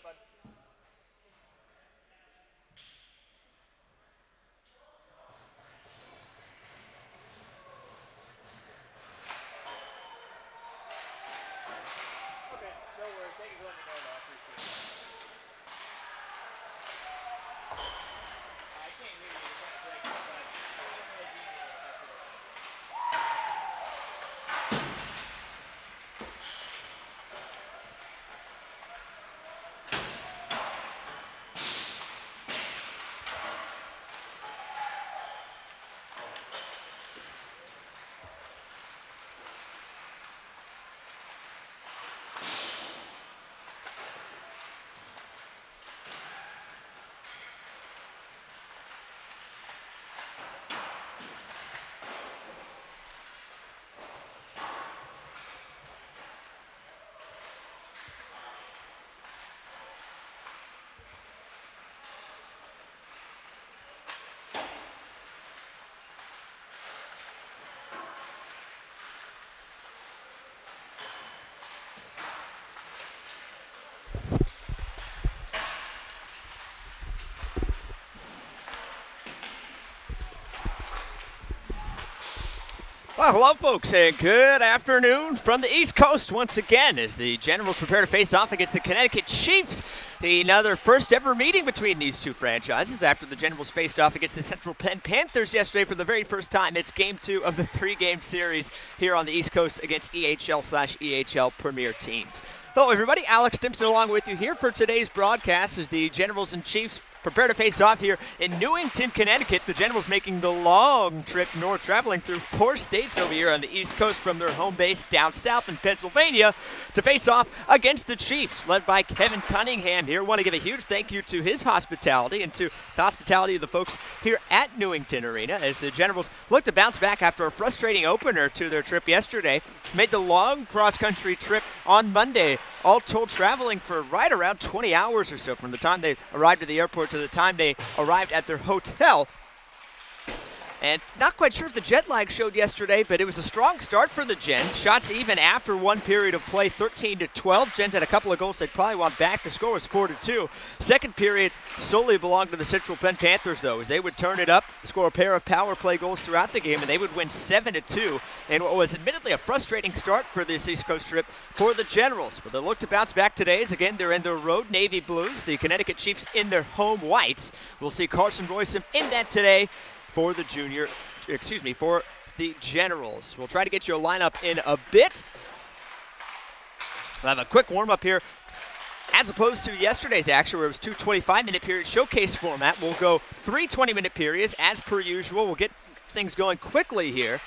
bud? Okay, no worries. Thank you for letting me know, though. I appreciate it. I can't hear you. You're kind of breaking up, but I don't know if you need it. Well, hello, folks, and good afternoon from the East Coast once again as the Generals prepare to face off against the Connecticut Chiefs. Another first ever meeting between these two franchises after the Generals faced off against the Central Penn Panthers yesterday for the very first time. It's game 2 of the 3-game series here on the East Coast against EHL/EHL Premier teams. Hello, everybody. Alex Stimson along with you here for today's broadcast as the Generals and Chiefs prepare to face off here in Newington, Connecticut. The Generals making the long trip north, traveling through 4 states over here on the East Coast from their home base down south in Pennsylvania to face off against the Chiefs, led by Kevin Cunningham here. Want to give a huge thank you to his hospitality and to the hospitality of the folks here at Newington Arena as the Generals look to bounce back after a frustrating opener to their trip yesterday. Made the long cross-country trip on Monday, all told traveling for right around 20 hours or so from the time they arrived at the airport to the time they arrived at their hotel. And not quite sure if the jet lag showed yesterday, but it was a strong start for the Gens. Shots even after one period of play, 13-12. Gens had a couple of goals they'd probably want back. The score was 4-2. Second period solely belonged to the Central Penn Panthers, though, as they would turn it up, score a pair of power play goals throughout the game, and they would win 7-2. And what was admittedly a frustrating start for this East Coast trip for the Generals. But they look to bounce back today as, again, they're in their road navy blues. The Connecticut Chiefs in their home whites. We'll see Carson Royston in that today for the for the Generals. We'll try to get you a lineup in a bit. We'll have a quick warm-up here. As opposed to yesterday's action where it was 2 25-minute period showcase format, we'll go 3 20-minute periods as per usual. We'll get things going quickly here,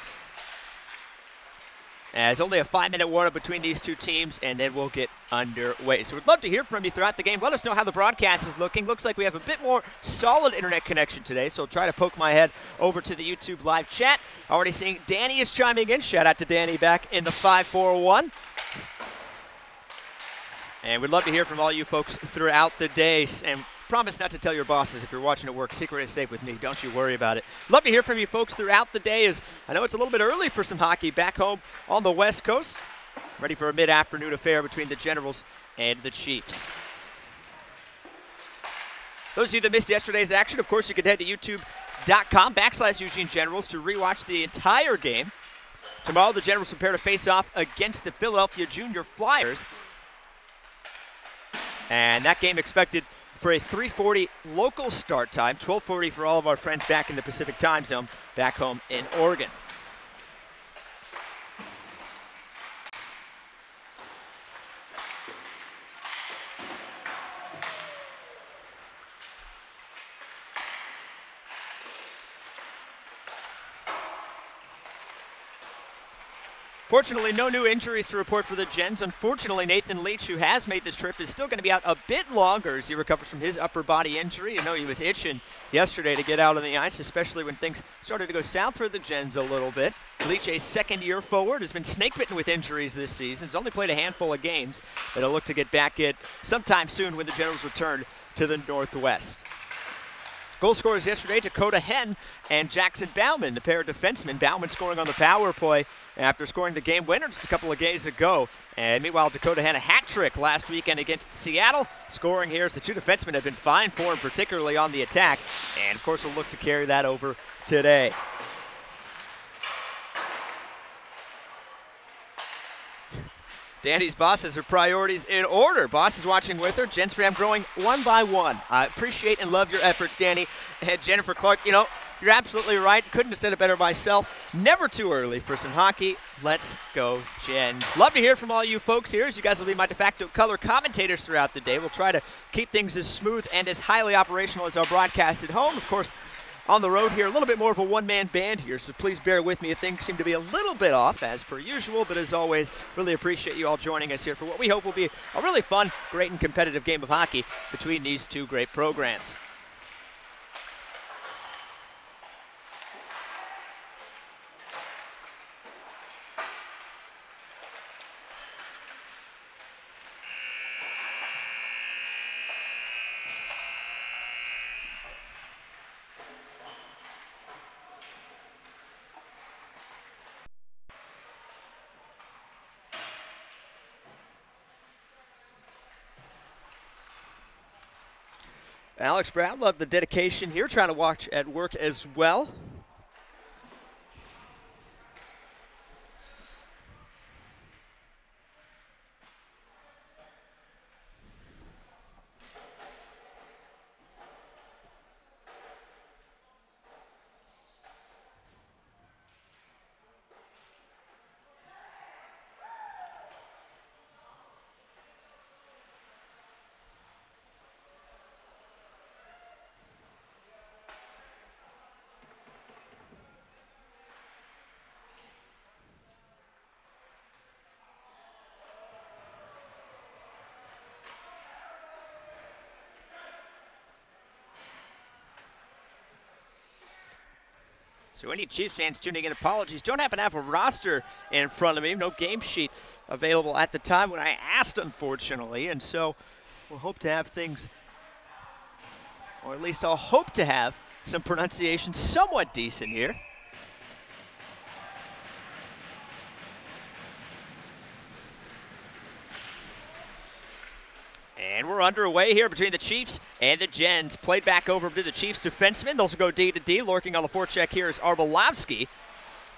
as only a 5-minute warm-up between these two teams, and then we'll get underway. So we'd love to hear from you throughout the game. Let us know how the broadcast is looking. Looks like we have a bit more solid internet connection today, so I'll try to poke my head over to the YouTube live chat. Already seeing Danny is chiming in. Shout out to Danny back in the 541. And we'd love to hear from all you folks throughout the day. And promise not to tell your bosses if you're watching at work. Secret is safe with me. Don't you worry about it. Love to hear from you folks throughout the day, as I know it's a little bit early for some hockey back home on the West Coast. Ready for a mid-afternoon affair between the Generals and the Chiefs. Those of you that missed yesterday's action, of course, you can head to youtube.com/Eugene Generals to rewatch the entire game. Tomorrow, the Generals prepare to face off against the Philadelphia Junior Flyers. And that game expected for a 3:40 local start time, 12:40 for all of our friends back in the Pacific time zone, back home in Oregon. Fortunately, no new injuries to report for the Gens. Unfortunately, Nathan Leach, who has made this trip, is still going to be out a bit longer as he recovers from his upper body injury. I know he was itching yesterday to get out on the ice, especially when things started to go south for the Gens a little bit. Leach, a second-year forward, has been snake-bitten with injuries this season. He's only played a handful of games, but he'll look to get back in sometime soon when the Generals return to the Northwest. Goal scorers yesterday, Dakota Henn and Jackson Bauman, the pair of defensemen. Bauman scoring on the power play after scoring the game winner just a couple of days ago. And meanwhile, Dakota Henn a hat trick last weekend against Seattle. Scoring here as the two defensemen have been fine for him, particularly on the attack. And, of course, we'll look to carry that over today. Danny's boss has her priorities in order. Boss is watching with her. Jen Stram growing one by one. I appreciate and love your efforts, Danny. And Jennifer Clark, you know, you're absolutely right. Couldn't have said it better myself. Never too early for some hockey. Let's go, Jen. Love to hear from all you folks here, as you guys will be my de facto color commentators throughout the day. We'll try to keep things as smooth and as highly operational as our broadcast at home. Of course, on the road here, a little bit more of a one-man band here, so please bear with me if things seem to be a little bit off, as per usual. But as always, really appreciate you all joining us here for what we hope will be a really fun, great, and competitive game of hockey between these two great programs. Alex Brown, love the dedication here, trying to watch at work as well. So any Chiefs fans tuning in, apologies. Don't happen to have a roster in front of me. No game sheet available at the time when I asked, unfortunately. And so we'll hope to have things, or at least I'll hope to have some pronunciation somewhat decent here. And we're underway here between the Chiefs and the Gens. Played back over to the Chiefs defensemen. Those will go D to D. Lurking on the forecheck here is Arbolovsky.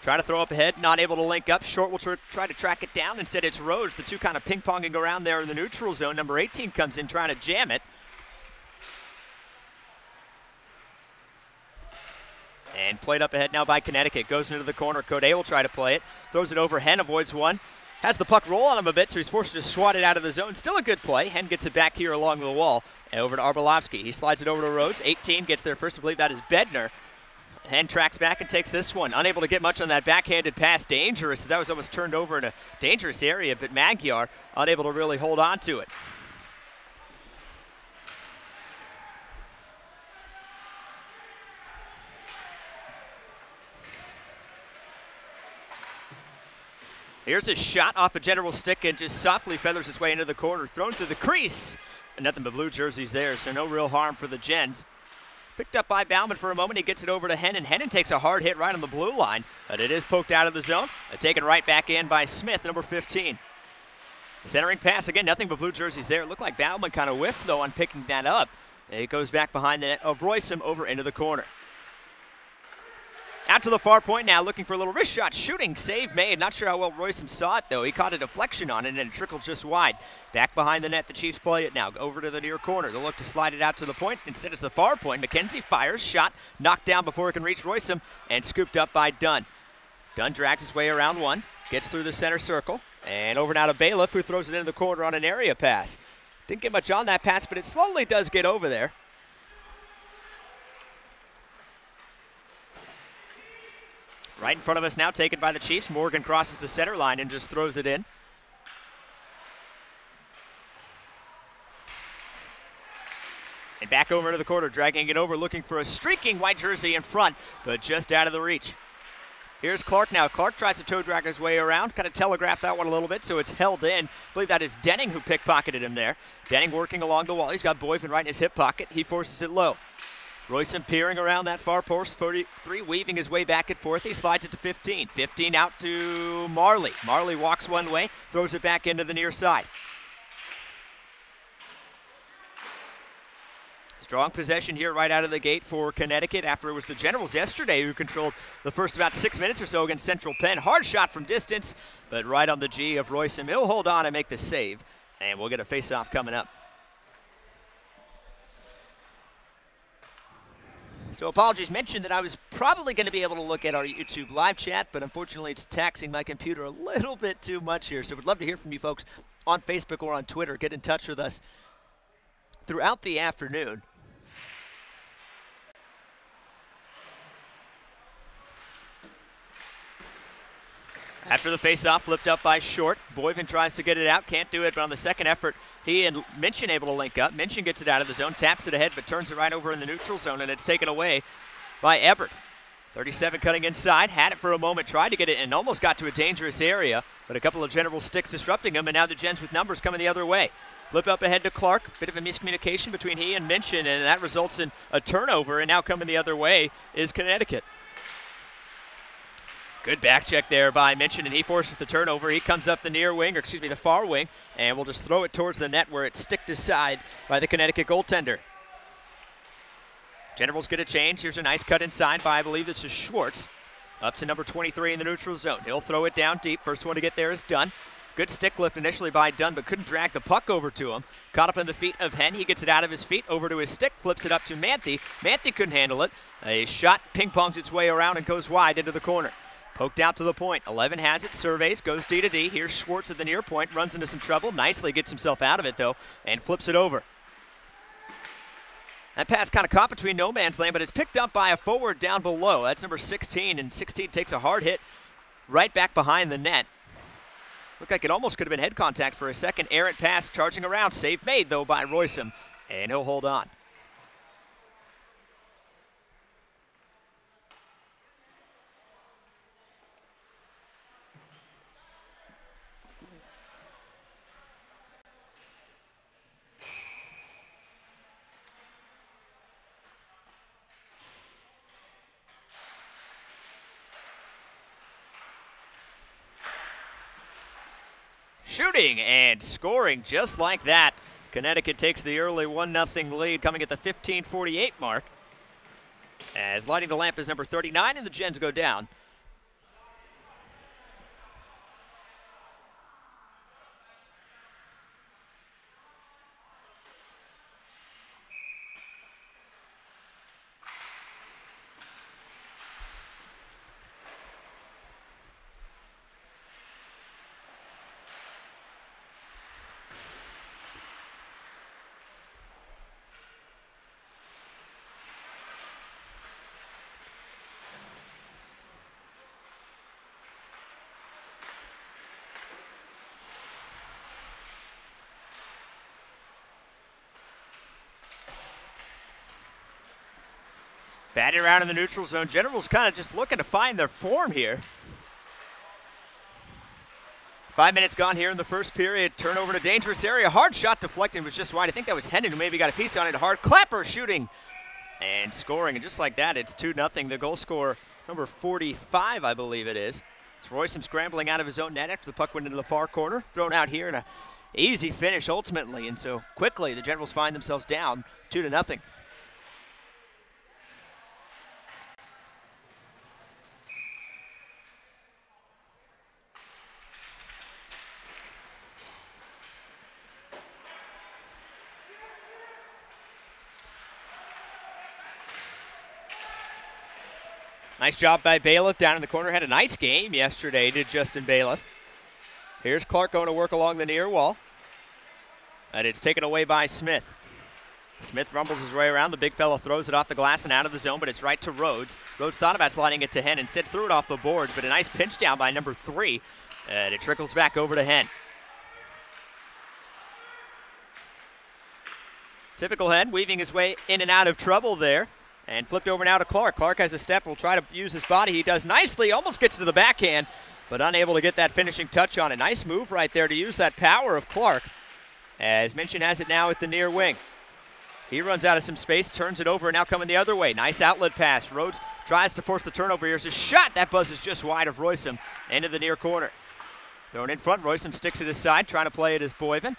Trying to throw up ahead, not able to link up. Short will try to track it down. Instead, it's Rhodes. The two kind of ping-ponging around there in the neutral zone. Number 18 comes in trying to jam it. And played up ahead now by Connecticut. Goes into the corner. Code will try to play it. Throws it over. Hen avoids one. Has the puck roll on him a bit, so he's forced to swat it out of the zone. Still a good play. Hen gets it back here along the wall. And over to Arbolovsky. He slides it over to Rhodes. 18 gets there first. I believe that is Bednar. Hen tracks back and takes this one. Unable to get much on that backhanded pass. Dangerous. That was almost turned over in a dangerous area, but Magyar unable to really hold on to it. Here's a shot off a general stick and just softly feathers its way into the corner. Thrown through the crease. And nothing but blue jerseys there, so no real harm for the Gens. Picked up by Bauman for a moment. He gets it over to Hennon. Hennon takes a hard hit right on the blue line, but it is poked out of the zone. Taken right back in by Smith, number 15. Centering pass again, nothing but blue jerseys there. It looked like Bauman kind of whiffed, though, on picking that up. It goes back behind the net of Roysum over into the corner. Out to the far point now, looking for a little wrist shot. Shooting, save made. Not sure how well Roysum saw it, though. He caught a deflection on it, and it trickled just wide. Back behind the net, the Chiefs play it now. Over to the near corner. They'll look to slide it out to the point. Instead, it's the far point. McKenzie fires, shot, knocked down before it can reach Roysum, and scooped up by Dunn. Dunn drags his way around one, gets through the center circle, and over now to Bailiff, who throws it into the corner on an area pass. Didn't get much on that pass, but it slowly does get over there. Right in front of us now, taken by the Chiefs. Morgan crosses the center line and just throws it in. And back over to the corner, dragging it over, looking for a streaking white jersey in front, but just out of the reach. Here's Clark now. Clark tries to toe drag his way around, kind of telegraphed that one a little bit, so it's held in. I believe that is Denning who pickpocketed him there. Denning working along the wall. He's got Boyven right in his hip pocket. He forces it low. Royson peering around that far post, 43, weaving his way back and forth. He slides it to 15. 15 out to Marley. Marley walks one way, throws it back into the near side. Strong possession here right out of the gate for Connecticut after it was the Generals yesterday who controlled the first about 6 minutes or so against Central Penn. Hard shot from distance, but right on the G of Royson. He'll hold on and make the save, and we'll get a face-off coming up. So apologies, mentioned that I was probably going to be able to look at our YouTube live chat, but unfortunately it's taxing my computer a little bit too much here. So we'd love to hear from you folks on Facebook or on Twitter. Get in touch with us throughout the afternoon. After the faceoff, flipped up by Short. Boyven tries to get it out, can't do it, but on the second effort, he and Minchin able to link up. Minchin gets it out of the zone, taps it ahead, but turns it right over in the neutral zone, and it's taken away by Ebert. 37 cutting inside, had it for a moment, tried to get it, and almost got to a dangerous area, but a couple of General sticks disrupting him, and now the Gens with numbers coming the other way. Flip up ahead to Clark, bit of a miscommunication between he and Minchin, and that results in a turnover, and now coming the other way is Connecticut. Good back check there by Minchin, and he forces the turnover. He comes up the near wing, or excuse me, the far wing, and we'll just throw it towards the net where it's sticked aside by the Connecticut goaltender. Generals get a change. Here's a nice cut inside by, I believe this is Schwartz. Up to number 23 in the neutral zone. He'll throw it down deep. First one to get there is Dunn. Good stick lift initially by Dunn, but couldn't drag the puck over to him. Caught up in the feet of Henn. He gets it out of his feet, over to his stick, flips it up to Manthe. Manthe couldn't handle it. A shot ping-pongs its way around and goes wide into the corner. Poked out to the point. 11 has it, surveys, goes D to D. Here's Schwartz at the near point, runs into some trouble. Nicely gets himself out of it, though, and flips it over. That pass kind of caught between no man's land, but it's picked up by a forward down below. That's number 16, and 16 takes a hard hit right back behind the net. Looked like it almost could have been head contact for a second. Errant pass charging around. Save made, though, by Royson, and he'll hold on. Shooting and scoring just like that. Connecticut takes the early 1-0 lead coming at the 15:48 mark. As lighting the lamp is number 39 and the Gens go down. Batting around in the neutral zone. Generals kind of just looking to find their form here. 5 minutes gone here in the first period. Turnover to dangerous area. Hard shot deflected, was just wide. I think that was Hendon who maybe got a piece on it. Hard Clapper shooting and scoring. And just like that, it's 2-0. The goal scorer, number 45, I believe it is. It's Royson scrambling out of his own net after the puck went into the far corner. Thrown out here in a easy finish ultimately. And so quickly the Generals find themselves down 2-0. Nice job by Bailiff down in the corner. Had a nice game yesterday, did Justin Bailiff. Here's Clark going to work along the near wall. And it's taken away by Smith. Smith rumbles his way around. The big fella throws it off the glass and out of the zone, but it's right to Rhodes. Rhodes thought about sliding it to Henn. Instead threw it off the boards, but a nice pinch down by number 3. And it trickles back over to Henn. Typical Henn, weaving his way in and out of trouble there. And flipped over now to Clark. Clark has a step, will try to use his body. He does nicely, almost gets to the backhand, but unable to get that finishing touch on it. Nice move right there to use that power of Clark. As Minchin has it now at the near wing. He runs out of some space, turns it over, and now coming the other way. Nice outlet pass. Rhodes tries to force the turnover. Here's a shot. That buzzes just wide of Roysum into the near corner. Thrown in front. Roysum sticks it aside, trying to play it as Boyven.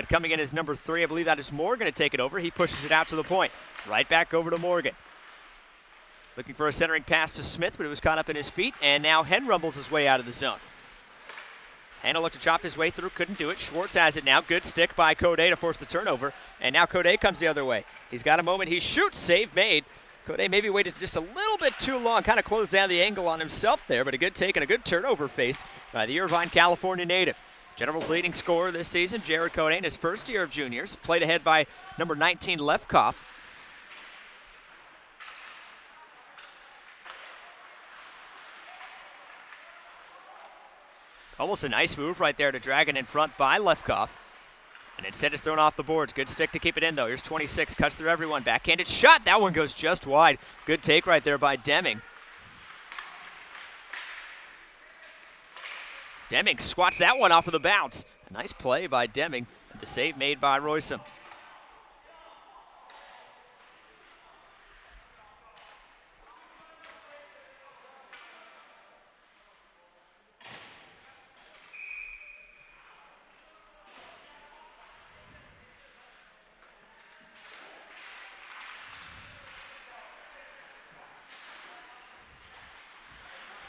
Coming in as number 3, I believe that is Morgan to take it over. He pushes it out to the point. Right back over to Morgan. Looking for a centering pass to Smith, but it was caught up in his feet, and now Hen rumbles his way out of the zone. Hen looked to chop his way through, couldn't do it. Schwartz has it now. Good stick by Code to force the turnover, and now Code comes the other way. He's got a moment. He shoots. Save made. Code maybe waited just a little bit too long, kind of closed down the angle on himself there, but a good take and a good turnover faced by the Irvine, California native. General's leading scorer this season, Jared Code, in his first year of juniors, played ahead by number 19, Lefkoff. Almost a nice move right there to drag it in front by Lefkoff. And instead it's thrown off the boards. Good stick to keep it in, though. Here's 26, cuts through everyone. Backhanded shot. That one goes just wide. Good take right there by Deming. Deming squats that one off of the bounce. A nice play by Deming. And the save made by Roysum.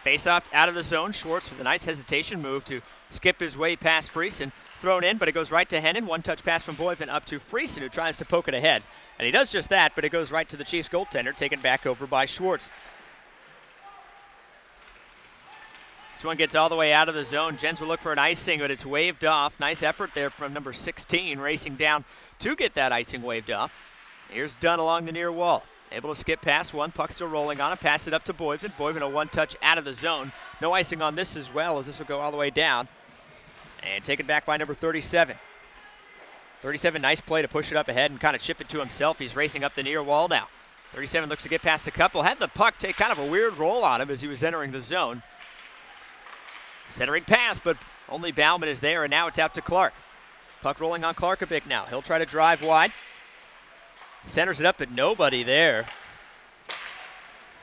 Face-off out of the zone. Schwartz with a nice hesitation move to skip his way past Friesen. Thrown in, but it goes right to Hennon. One-touch pass from Boyven up to Friesen, who tries to poke it ahead. And he does just that, but it goes right to the Chiefs goaltender, taken back over by Schwartz. This one gets all the way out of the zone. Jens will look for an icing, but it's waved off. Nice effort there from number 16, racing down to get that icing waved off. Here's Dunn along the near wall. Able to skip past one. Puck still rolling on it. Pass it up to Boyven. Boyven a one-touch out of the zone. No icing on this as well, as this will go all the way down. And taken back by number 37. 37, nice play to push it up ahead and kind of chip it to himself. He's racing up the near wall now. 37 looks to get past a couple. Had the puck take kind of a weird roll on him as he was entering the zone. Centering pass, but only Bauman is there, and now it's out to Clark. Puck rolling on Clark a bit now. He'll try to drive wide. Centers it up, but nobody there.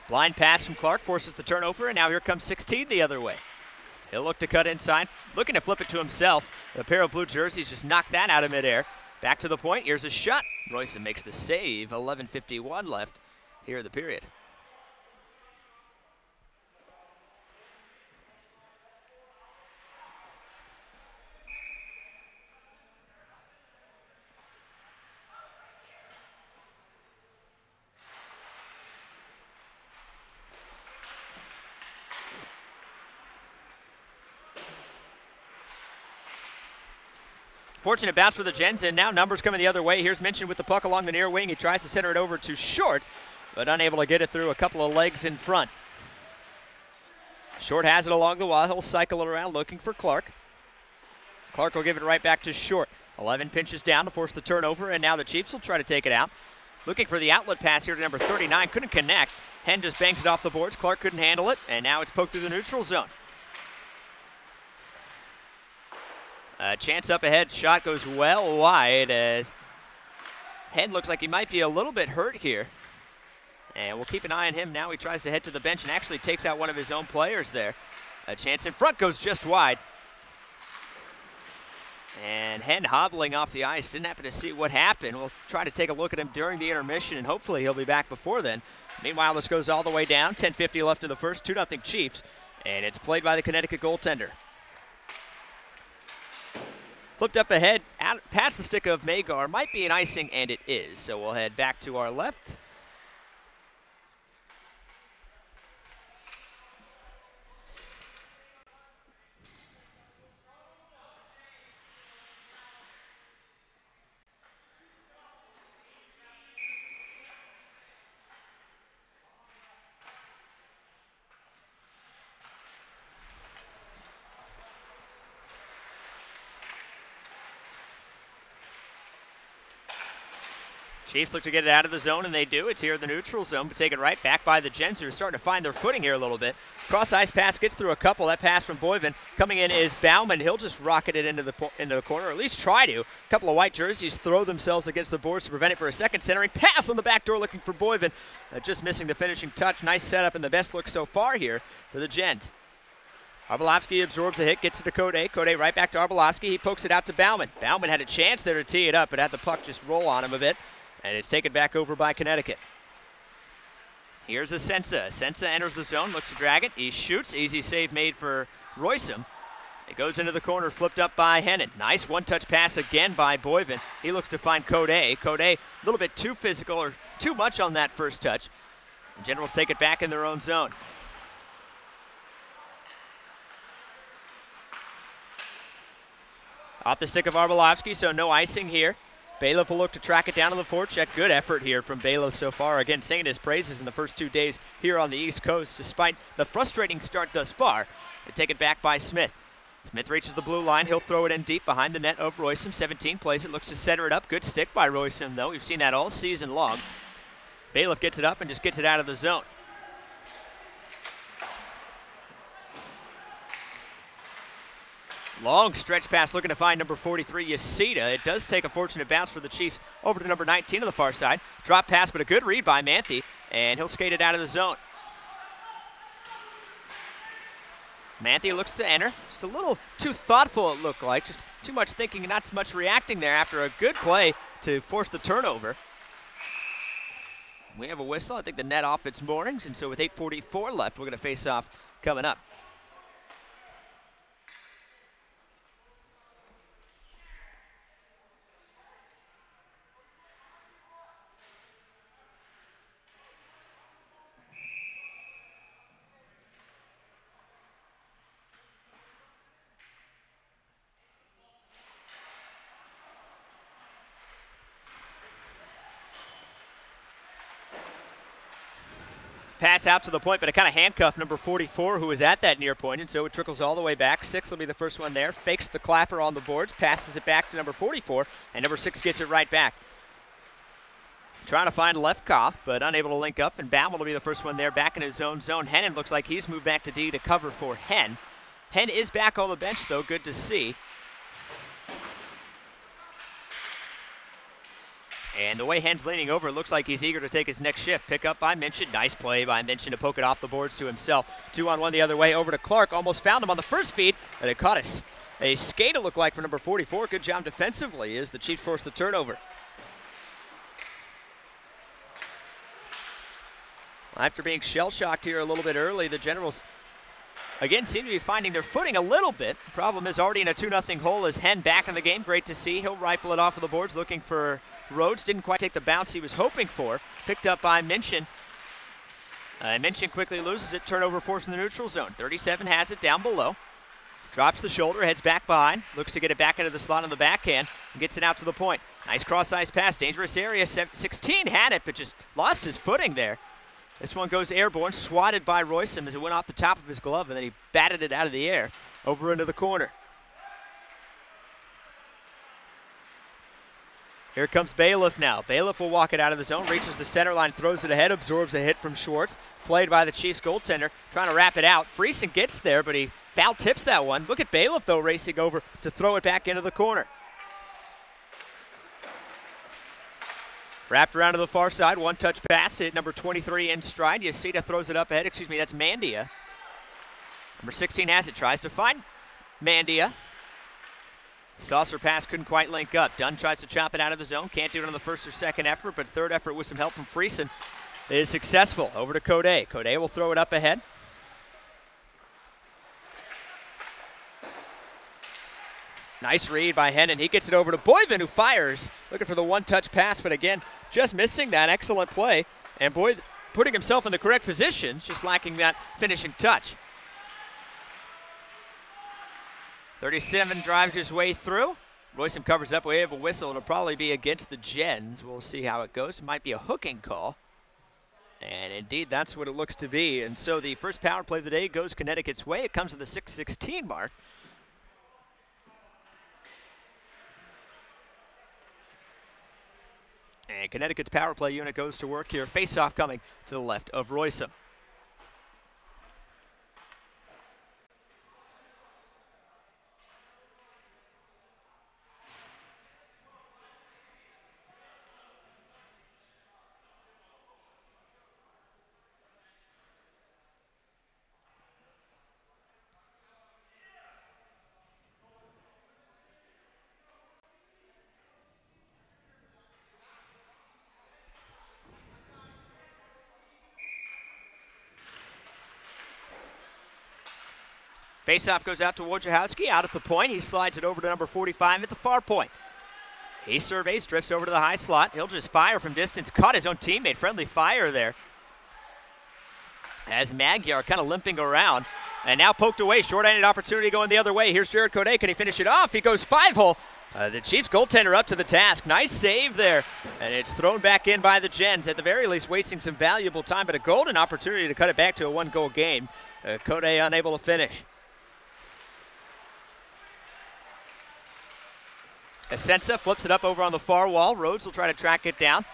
Blind pass from Clark forces the turnover, and now here comes 16 the other way. He'll look to cut inside, looking to flip it to himself. The pair of blue jerseys just knocked that out of midair. Back to the point. Here's a shot. Roysum makes the save. 11:51 left here in the period. Fortunate bounce for the Gens, and now numbers coming the other way. Here's Minchin with the puck along the near wing. He tries to center it over to Short, but unable to get it through a couple of legs in front. Short has it along the wall. He'll cycle it around looking for Clark. Clark will give it right back to Short. 11 pinches down to force the turnover, and now the Chiefs will try to take it out. Looking for the outlet pass here to number 39. Couldn't connect. Hen just bangs it off the boards. Clark couldn't handle it, and now it's poked through the neutral zone. Chance up ahead. Shot goes well wide as Hen looks like he might be a little bit hurt here. And we'll keep an eye on him now. He tries to head to the bench and actually takes out one of his own players there. A chance in front goes just wide. And Hen hobbling off the ice. Didn't happen to see what happened. We'll try to take a look at him during the intermission, and hopefully he'll be back before then. Meanwhile, this goes all the way down. 10:50 left in the first. 2-0 Chiefs. And it's played by the Connecticut goaltender. Flipped up ahead, out past the stick of Magar. Might be an icing, and it is. So we'll head back to our left. Chiefs look to get it out of the zone, and they do. It's here in the neutral zone, but taken right back by the Gens, who are starting to find their footing here a little bit. Cross-ice pass gets through a couple. That pass from Boyven. Coming in is Bauman. He'll just rocket it into the corner, or at least try to. A couple of white jerseys throw themselves against the boards to prevent it for a second. Centering pass on the back door looking for Boyven. Just missing the finishing touch. Nice setup and the best look so far here for the Gens. Arbolowski absorbs a hit, gets it to Code. Code right back to Arbolowski. He pokes it out to Bauman. Bauman had a chance there to tee it up, but had the puck just roll on him a bit. And it's taken back over by Connecticut. Here's Asensa. Asensa enters the zone, looks to drag it. He shoots. Easy save made for Roysum. It goes into the corner, flipped up by Hennon. Nice one-touch pass again by Boyven. He looks to find Code. Code a little bit too physical or too much on that first touch. The Generals take it back in their own zone. Off the stick of Arbolowski, so no icing here. Bailiff will look to track it down on the forecheck. Good effort here from Bailiff so far. Again, singing his praises in the first 2 days here on the East Coast, despite the frustrating start thus far. They take it back by Smith. Smith reaches the blue line. He'll throw it in deep behind the net of Roysum. 17 plays it, looks to center it up. Good stick by Roysum, though. We've seen that all season long. Bailiff gets it up and just gets it out of the zone. Long stretch pass looking to find number 43, Yasita. It does take a fortunate bounce for the Chiefs over to number 19 on the far side. Drop pass, but a good read by Manthe, and he'll skate it out of the zone. Manthe looks to enter. Just a little too thoughtful, it looked like. Just too much thinking and not so much reacting there after a good play to force the turnover. We have a whistle. I think the net off its moorings, and so with 8:44 left, we're going to face off coming up. Pass out to the point, but it kind of handcuffed number 44, who was at that near point, and so it trickles all the way back. 6 will be the first one there. Fakes the clapper on the boards, passes it back to number 44, and number 6 gets it right back. Trying to find Lefkoff, but unable to link up, and Bamble will be the first one there back in his own zone. Hennon looks like he's moved back to D to cover for Henn. Henn is back on the bench, though. Good to see. And the way Henn's leaning over, it looks like he's eager to take his next shift. Pick up by Minchin. Nice play by Minchin to poke it off the boards to himself. 2-on-1 the other way over to Clark. Almost found him on the first feed, but it caught a skate, it looked like, for number 44. Good job defensively as the Chiefs force the turnover. After being shell-shocked here a little bit early, the Generals, again, seem to be finding their footing a little bit. The problem is already in a 2-0 hole as Henn back in the game. Great to see. He'll rifle it off of the boards looking for Rhodes. Didn't quite take the bounce he was hoping for. Picked up by Minchin. Minchin quickly loses it. Turnover force in the neutral zone. 37 has it down below. Drops the shoulder, heads back behind. Looks to get it back into the slot on the backhand. And gets it out to the point. Nice cross-ice pass. Dangerous area. 16 had it, but just lost his footing there. This one goes airborne, swatted by Roysum as it went off the top of his glove, and then he batted it out of the air over into the corner. Here comes Bailiff now. Bailiff will walk it out of the zone, reaches the center line, throws it ahead, absorbs a hit from Schwartz. Played by the Chiefs goaltender, trying to wrap it out. Friesen gets there, but he foul tips that one. Look at Bailiff, though, racing over to throw it back into the corner. Wrapped around to the far side, one-touch pass to hit number 23 in stride. Yasita throws it up ahead. Excuse me, that's Mandia. Number 16 has it, tries to find Mandia. Saucer pass couldn't quite link up. Dunn tries to chop it out of the zone. Can't do it on the first or second effort, but third effort with some help from Friesen is successful. Over to Code. Code will throw it up ahead. Nice read by Hennon. He gets it over to Boyven, who fires. Looking for the one-touch pass, but again, just missing that. Excellent play. And Boyd putting himself in the correct positions, just lacking that finishing touch. 37 drives his way through. Roysum covers up. We have a whistle. It'll probably be against the Gens. We'll see how it goes. It might be a hooking call. And indeed, that's what it looks to be. And so the first power play of the day goes Connecticut's way. It comes to the 6:16 mark. And Connecticut's power play unit goes to work here. Face-off coming to the left of Roysum. Faceoff goes out to Wojciechowski, out at the point. He slides it over to number 45 at the far point. He surveys, drifts over to the high slot. He'll just fire from distance. Caught his own teammate. Friendly fire there. As Magyar kind of limping around. And now poked away. Short-handed opportunity going the other way. Here's Jared Codet. Can he finish it off? He goes 5-hole. The Chiefs goaltender up to the task. Nice save there. And it's thrown back in by the Gens. At the very least, wasting some valuable time. But a golden opportunity to cut it back to a one-goal game. Codet unable to finish. Asensa flips it up over on the far wall. Rhodes will try to track it down.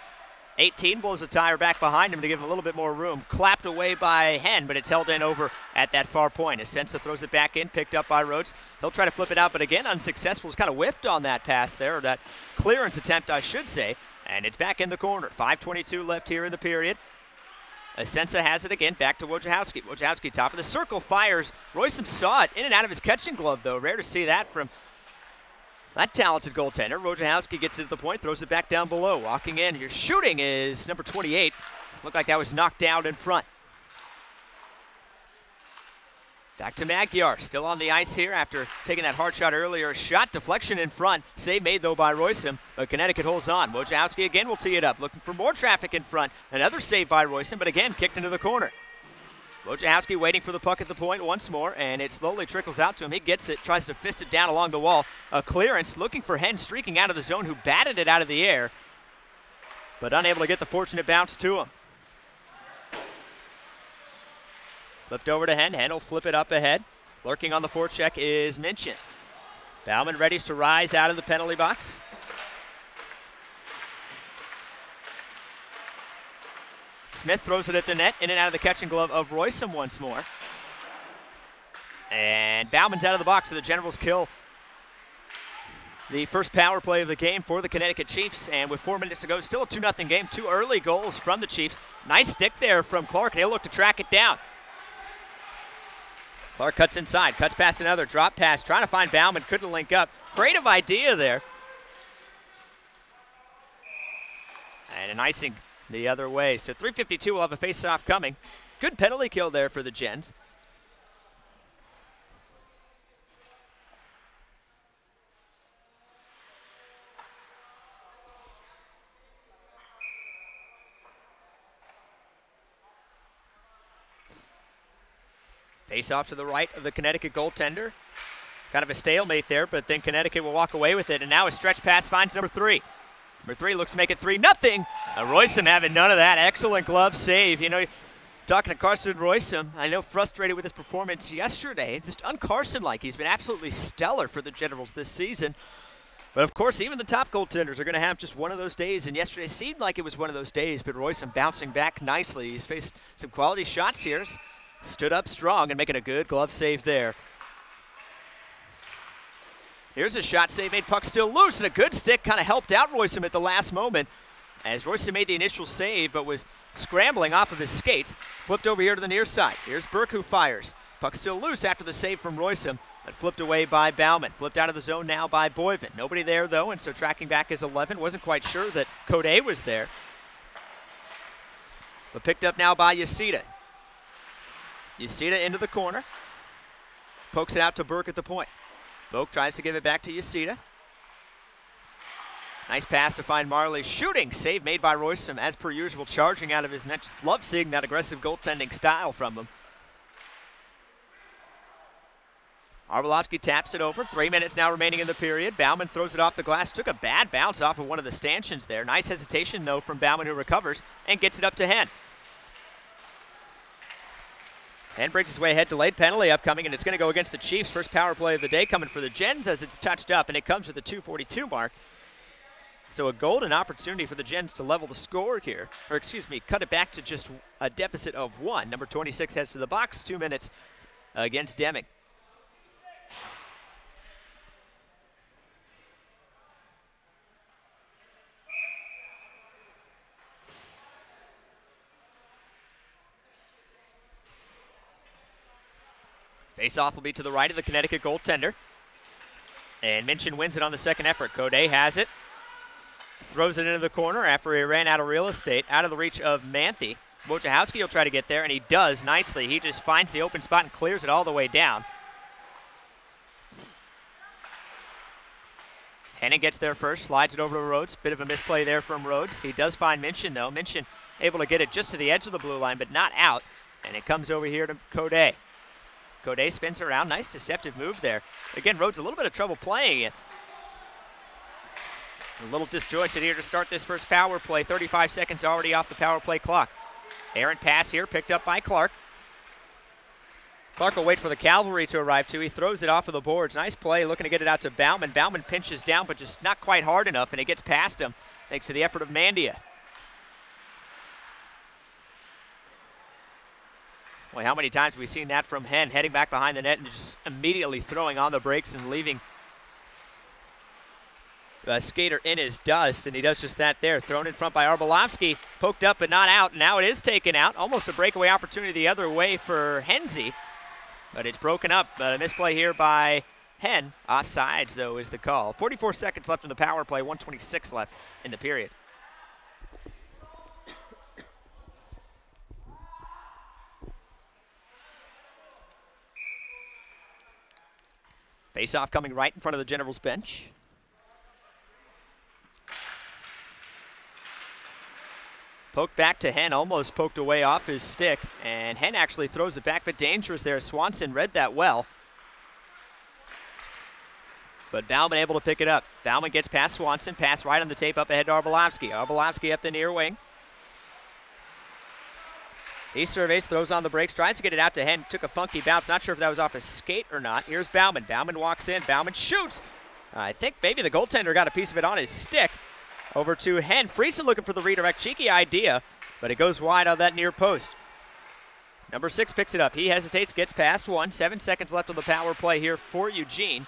18 blows the tire back behind him to give him a little bit more room. Clapped away by Henn, but it's held in over at that far point. Asensa throws it back in, picked up by Rhodes. He'll try to flip it out, but again, unsuccessful. He's kind of whiffed on that pass there, or that clearance attempt, I should say. And it's back in the corner. 5:22 left here in the period. Asensa has it again, back to Wojciechowski. Wojciechowski, top of the circle, fires. Roysum saw it in and out of his catching glove, though. Rare to see that from that talented goaltender. Wojciechowski gets it to the point, throws it back down below. Walking in, here shooting is number 28. Looked like that was knocked out in front. Back to Magyar, still on the ice here after taking that hard shot earlier. Shot deflection in front. Save made, though, by Roysum, but Connecticut holds on. Wojciechowski again will tee it up, looking for more traffic in front. Another save by Roysum, but again kicked into the corner. Wojciechowski waiting for the puck at the point once more, and it slowly trickles out to him. He gets it, tries to fist it down along the wall. A clearance, looking for Henn streaking out of the zone, who batted it out of the air, but unable to get the fortunate bounce to him. Flipped over to Henn. Henn will flip it up ahead. Lurking on the forecheck is Minchin. Bauman readies to rise out of the penalty box. Smith throws it at the net, in and out of the catching glove of Roysum once more. And Bauman's out of the box, so the Generals kill the first power play of the game for the Connecticut Chiefs. And with 4 minutes to go, still a 2-0 game. 2 early goals from the Chiefs. Nice stick there from Clark, and he'll look to track it down. Clark cuts inside, cuts past another, drop pass, trying to find Bauman, couldn't link up. Creative idea there. And an icing the other way. So 3:52 will have a face-off coming. Good penalty kill there for the Gens. Face-off to the right of the Connecticut goaltender. Kind of a stalemate there, but then Connecticut will walk away with it. And now a stretch pass finds number 3. Number 3 looks to make it 3-0. Roysum having none of that. Excellent glove save. You know, talking to Carson Roysum, I know frustrated with his performance yesterday. Just un-Carson-like. He's been absolutely stellar for the Generals this season. But, of course, even the top goaltenders are going to have just one of those days. And yesterday seemed like it was one of those days, but Roysum bouncing back nicely. He's faced some quality shots here. Stood up strong and making a good glove save there. Here's a shot save made, puck still loose, and a good stick kind of helped out Roysum at the last moment as Roysum made the initial save but was scrambling off of his skates. Flipped over here to the near side. Here's Burke who fires. Puck still loose after the save from Roysum, but flipped away by Bauman. Flipped out of the zone now by Boyven. Nobody there, though, and so tracking back is 11. Wasn't quite sure that Codet was there. But picked up now by Yasida. Yasida into the corner. Pokes it out to Burke at the point. Boak tries to give it back to Yasida. Nice pass to find Marley. Shooting. Save made by Roysum, as per usual, charging out of his net. Just love seeing that aggressive goaltending style from him. Arvelovsky taps it over. 3 minutes now remaining in the period. Bauman throws it off the glass. Took a bad bounce off of one of the stanchions there. Nice hesitation, though, from Bauman, who recovers and gets it up to Henn. Henn breaks his way ahead. Delayed penalty upcoming, and it's going to go against the Chiefs. First power play of the day coming for the Gens as it's touched up, and it comes to the 2:42 mark. So a golden opportunity for the Gens to level the score here, or excuse me, cut it back to just a deficit of 1. Number 26 heads to the box, 2 minutes against Deming. Face-off will be to the right of the Connecticut goaltender. And Minchin wins it on the second effort. Code has it. Throws it into the corner after he ran out of real estate, out of the reach of Manthe. Wojciechowski will try to get there, and he does nicely. He just finds the open spot and clears it all the way down. Henning gets there first, slides it over to Rhodes. Bit of a misplay there from Rhodes. He does find Minchin, though. Minchin able to get it just to the edge of the blue line, but not out. And it comes over here to Code. Code spins around. Nice deceptive move there. Again, Rhodes a little bit of trouble playing it. A little disjointed here to start this first power play. 35 seconds already off the power play clock. Errant pass here, picked up by Clark. Clark will wait for the cavalry to arrive too. He throws it off of the boards. Nice play, looking to get it out to Bauman. Bauman pinches down, but just not quite hard enough, and it gets past him thanks to the effort of Mandia. Boy, how many times have we seen that from Henn, heading back behind the net and just immediately throwing on the brakes and leaving the skater in his dust, and he does just that there. Thrown in front by Arbolovsky, poked up but not out. Now it is taken out. Almost a breakaway opportunity the other way for Henze, but it's broken up. A misplay here by Henn. Offsides, though, is the call. 44 seconds left in the power play, 1:26 left in the period. Face-off coming right in front of the Generals bench. Poked back to Henn, almost poked away off his stick, and Henn actually throws it back, but dangerous there. Swanson read that well. But Bauman able to pick it up. Bauman gets past Swanson, pass right on the tape up ahead to Arbolovsky. Arbolovsky up the near wing. He surveys, throws on the brakes, tries to get it out to Henn, took a funky bounce. Not sure if that was off his skate or not. Here's Bauman. Bauman walks in. Bauman shoots. I think maybe the goaltender got a piece of it on his stick. Over to Henn. Friesen looking for the redirect. Cheeky idea, but it goes wide on that near post. Number 6 picks it up. He hesitates, gets past 1. 7 seconds left on the power play here for Eugene.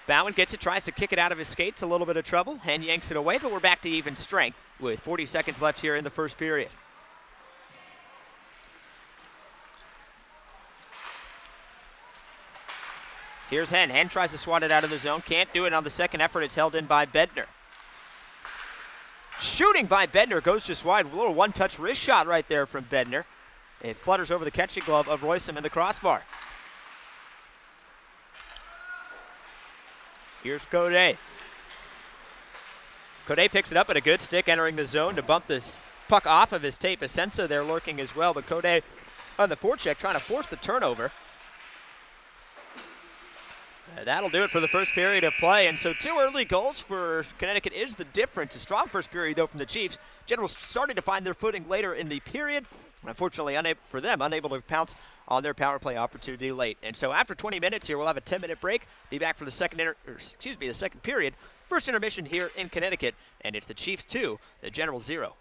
Bauman gets it, tries to kick it out of his skates. A little bit of trouble. Henn yanks it away, but we're back to even strength with 40 seconds left here in the first period. Here's Henn. Henn tries to swat it out of the zone. Can't do it on the second effort. It's held in by Bednar. Shooting by Bednar goes just wide. A little one-touch wrist shot right there from Bednar. It flutters over the catching glove of Roysum in the crossbar. Here's Code. Code picks it up at a good stick, entering the zone to bump this puck off of his tape. Asensa there lurking as well, but Code on the forecheck trying to force the turnover. That'll do it for the first period of play, and so 2 early goals for Connecticut is the difference. A strong first period, though, from the Chiefs. Generals started to find their footing later in the period. Unfortunately, unable to pounce on their power play opportunity late. And so after 20 minutes here, we'll have a 10-minute break. Be back for the second period. First intermission here in Connecticut, and it's the Chiefs 2, the Generals 0.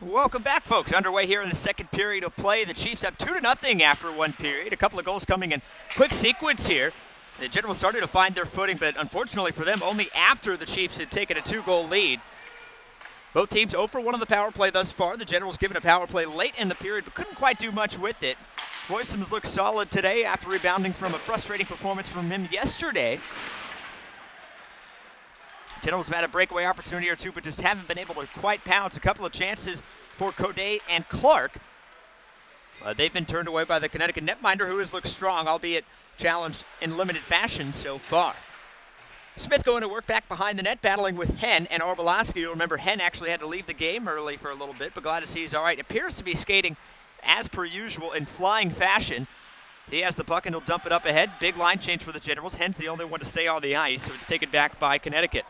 Welcome back, folks. Underway here in the second period of play. The Chiefs have 2-0 after one period. A couple of goals coming in quick sequence here. The Generals started to find their footing, but unfortunately for them, only after the Chiefs had taken a 2-goal lead. Both teams 0 for 1 on the power play thus far. The Generals given a power play late in the period, but couldn't quite do much with it. Roysom's looked solid today after rebounding from a frustrating performance from him yesterday. Generals have had a breakaway opportunity or two, but just haven't been able to quite pounce. A couple of chances for Code and Clark. They've been turned away by the Connecticut netminder, who has looked strong, albeit challenged in limited fashion so far. Smith going to work back behind the net, battling with Henn and Arbolowski. You'll remember Henn actually had to leave the game early for a little bit, but glad to see he's all right. Appears to be skating as per usual in flying fashion. He has the puck and he'll dump it up ahead. Big line change for the Generals. Henn's the only one to stay on the ice, so it's taken back by Connecticut.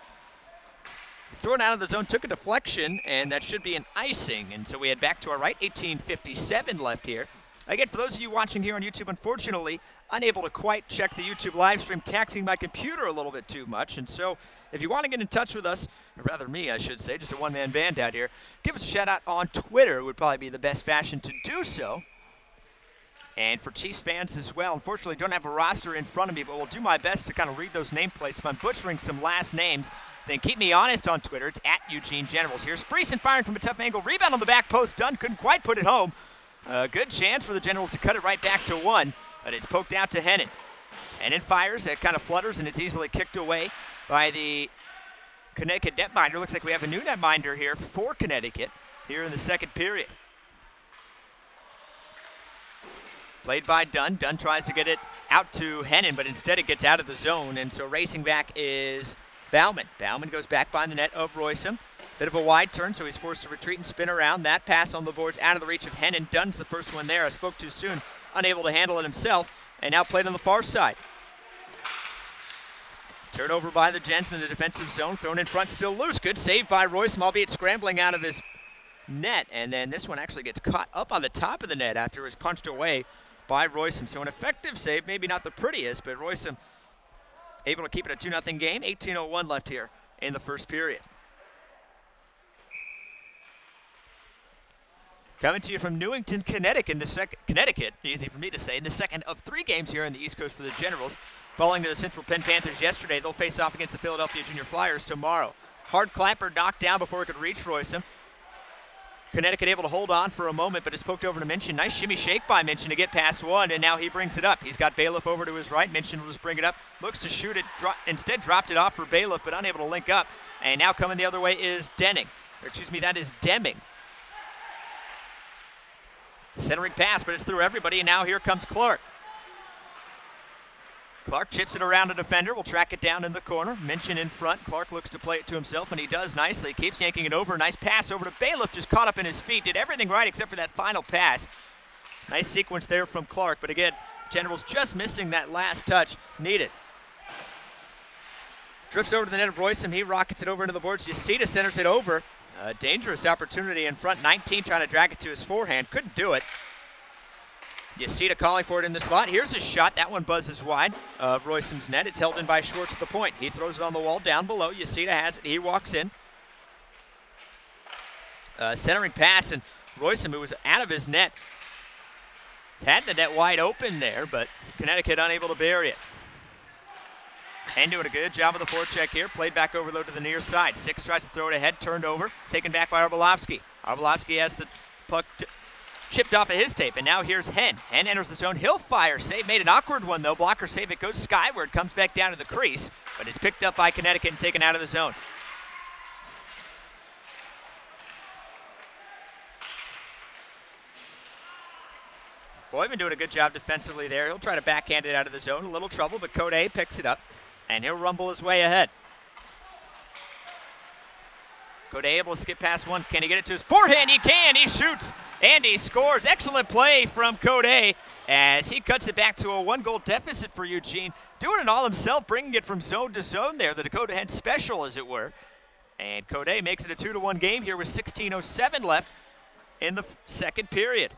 Thrown out of the zone, took a deflection, and that should be an icing. And so we head back to our right, 18:57 left here. Again, for those of you watching here on YouTube, unfortunately, unable to quite check the YouTube live stream, taxing my computer a little bit too much. And so if you want to get in touch with us, or rather me, I should say, just a one-man band out here, give us a shout-out on Twitter would probably be the best fashion to do so. And for Chiefs fans as well, unfortunately don't have a roster in front of me, but we'll do my best to kind of read those nameplates. If I'm butchering some last names, then keep me honest on Twitter. It's at Eugene Generals. Here's Friesen firing from a tough angle. Rebound on the back post. Dunn couldn't quite put it home. A good chance for the Generals to cut it right back to one, but it's poked out to Hennon. Hennon fires. It kind of flutters, and it's easily kicked away by the Connecticut netminder. Looks like we have a new netminder here for Connecticut here in the second period. Played by Dunn. Dunn tries to get it out to Hennon, but instead it gets out of the zone, and so racing back is Bauman. Bauman goes back behind the net of Roysum. Bit of a wide turn, so he's forced to retreat and spin around. That pass on the boards out of the reach of Hennon. Dunn's the first one there. I spoke too soon, unable to handle it himself, and now played on the far side. Turnover by the Gens in the defensive zone. Thrown in front, still loose. Good save by Roysum, albeit scrambling out of his net, and then this one actually gets caught up on the top of the net after it was punched away by Roysum. So an effective save, maybe not the prettiest, but Roysum able to keep it a 2-0 game. 18:01 left here in the first period. Coming to you from Newington, Connecticut, easy for me to say, in the second of 3 games here on the East Coast for the Generals. Falling to the Central Penn Panthers yesterday, they'll face off against the Philadelphia Junior Flyers tomorrow. Hard clapper knocked down before it could reach Roysum. Connecticut able to hold on for a moment, but it's poked over to Minchin. Nice shimmy shake by Minchin to get past one, and now he brings it up. He's got Bailiff over to his right. Minchin will just bring it up. Looks to shoot it. Instead dropped it off for Bailiff, but unable to link up. And now coming the other way is Deming. Centering pass, but it's through everybody, and now here comes Clark. Clark chips it around a defender. Will track it down in the corner. Minchin in front. Clark looks to play it to himself, and he does nicely. Keeps yanking it over. Nice pass over to Bailiff. Just caught up in his feet. Did everything right except for that final pass. Nice sequence there from Clark, but again, Generals just missing that last touch needed. Drifts over to the net of Roysum. He rockets it over into the boards. Yacita centers it over. A dangerous opportunity in front. 19 trying to drag it to his forehand. Couldn't do it. Yacita calling for it in the slot. Here's a shot. That one buzzes wide of Roysum's net. It's held in by Schwartz at the point. He throws it on the wall down below. Yacita has it. He walks in. Centering pass, and Roysum, who was out of his net, had the net wide open there, but Connecticut unable to bury it. And doing a good job of the forecheck here. Played back over, though, to the near side. Six tries to throw it ahead. Turned over. Taken back by Arbolowski. Arbolowski has the puck chipped off of his tape, and now here's Henn. Henn enters the zone. He'll fire. Save made an awkward one, though. Blocker save. It goes skyward. Comes back down to the crease, but it's picked up by Connecticut and taken out of the zone. Boyman doing a good job defensively there. He'll try to backhand it out of the zone. A little trouble, but Code picks it up, and he'll rumble his way ahead. Code able to skip past one. Can he get it to his forehand? He can. He shoots, and he scores. Excellent play from Code as he cuts it back to a 1-goal deficit for Eugene. Doing it all himself, bringing it from zone to zone there. The Dakota Head special, as it were. And Code makes it a 2-1 game here with 16:07 left in the second period.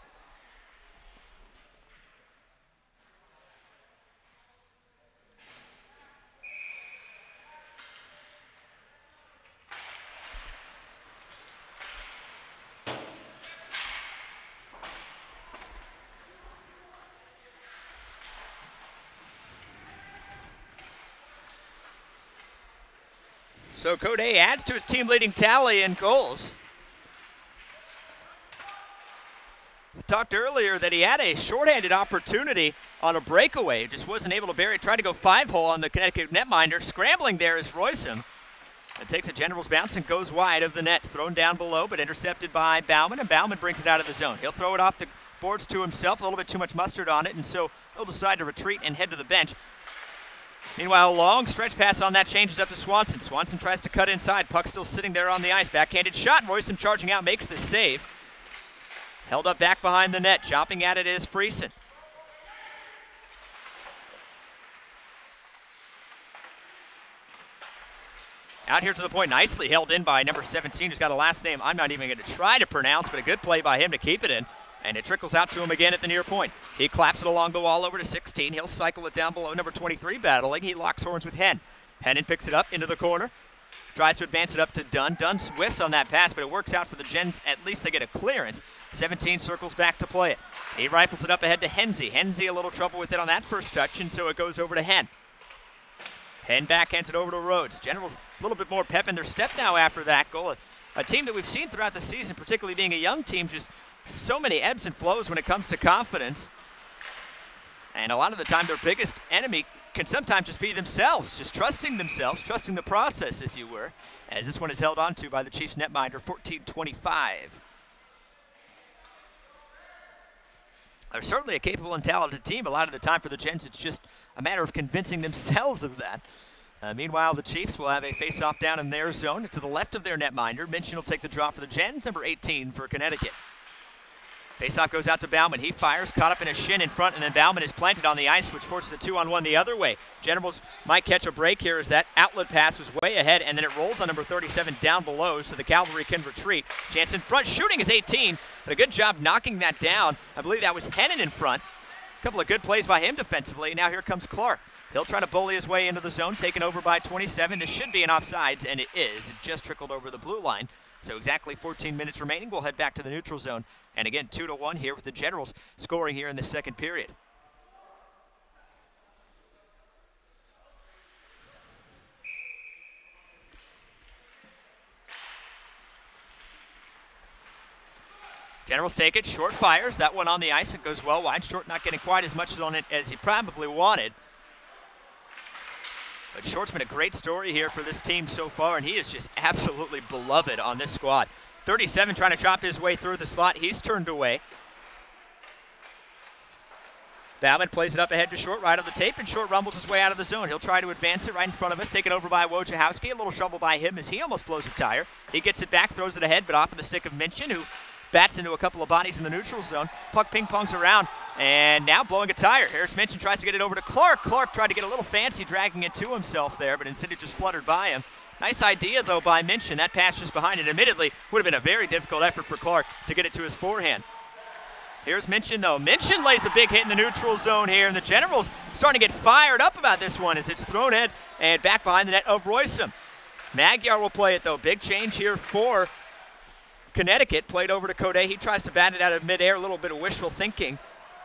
So Code adds to his team leading tally in goals. We talked earlier that he had a shorthanded opportunity on a breakaway. Just wasn't able to bury it. Tried to go 5-hole on the Connecticut netminder. Scrambling there is Royson. It takes a Generals bounce and goes wide of the net. Thrown down below, but intercepted by Bauman, and Bauman brings it out of the zone. He'll throw it off the boards to himself. A little bit too much mustard on it, and so he'll decide to retreat and head to the bench. Meanwhile, a long stretch pass on that changes up to Swanson. Swanson tries to cut inside. Puck still sitting there on the ice. Backhanded shot. Royson charging out, makes the save. Held up back behind the net. Chopping at it is Friesen. Out here to the point, nicely held in by number 17, who's got a last name I'm not even going to try to pronounce, but a good play by him to keep it in. And it trickles out to him again at the near point. He claps it along the wall over to 16. He'll cycle it down below number 23 battling. He locks horns with Henn. Hennon picks it up into the corner. Tries to advance it up to Dunn. Dunn whiffs on that pass, but it works out for the Gens. At least they get a clearance. 17 circles back to play it. He rifles it up ahead to Henze. Henze a little trouble with it on that first touch, and so it goes over to Henn. Henn backhands it over to Rhodes. Generals a little bit more pep in their step now after that goal. A team that we've seen throughout the season, particularly being a young team, just so many ebbs and flows when it comes to confidence. And a lot of the time their biggest enemy can sometimes just be themselves, just trusting themselves, trusting the process, if you were, as this one is held on to by the Chiefs netminder, 14-25. They're certainly a capable and talented team. A lot of the time for the Gens, it's just a matter of convincing themselves of that. Meanwhile, the Chiefs will have a face-off down in their zone to the left of their netminder. Minchin will take the draw for the Gens, number 18 for Connecticut. Faceoff goes out to Bauman. He fires, caught up in a shin in front, and then Bauman is planted on the ice, which forces a 2-on-1 the other way. Generals might catch a break here as that outlet pass was way ahead, and then it rolls on number 37 down below, so the Cavalry can retreat. Chance in front, shooting is 18, but a good job knocking that down. I believe that was Hennon in front. A couple of good plays by him defensively. Now here comes Clark. He'll try to bully his way into the zone, taken over by 27. This should be an offsides, and it is. It just trickled over the blue line. So exactly 14 minutes remaining. We'll head back to the neutral zone. And again, 2-1 here with the Generals scoring here in the second period. Generals take it, Short fires. That one on the ice. It goes well wide. Short not getting quite as much on it as he probably wanted. But Short's been a great story here for this team so far, and he is just absolutely beloved on this squad. 37 trying to chop his way through the slot. He's turned away. Bauman plays it up ahead to Short, right on the tape, and Short rumbles his way out of the zone. He'll try to advance it right in front of us, taken over by Wojciechowski. A little trouble by him as he almost blows a tire. He gets it back, throws it ahead, but off of the stick of Minchin, who bats into a couple of bodies in the neutral zone. Puck ping-pongs around, and now blowing a tire. Harris Minchin tries to get it over to Clark. Clark tried to get a little fancy, dragging it to himself there, but instead it just fluttered by him. Nice idea, though, by Minchin. That pass just behind it. Admittedly, would have been a very difficult effort for Clark to get it to his forehand. Here's Minchin, though. Minchin lays a big hit in the neutral zone here, and the Generals starting to get fired up about this one as it's thrown in and back behind the net of Royson. Magyar will play it, though. Big change here for Connecticut. Played over to Code. He tries to bat it out of midair. A little bit of wishful thinking.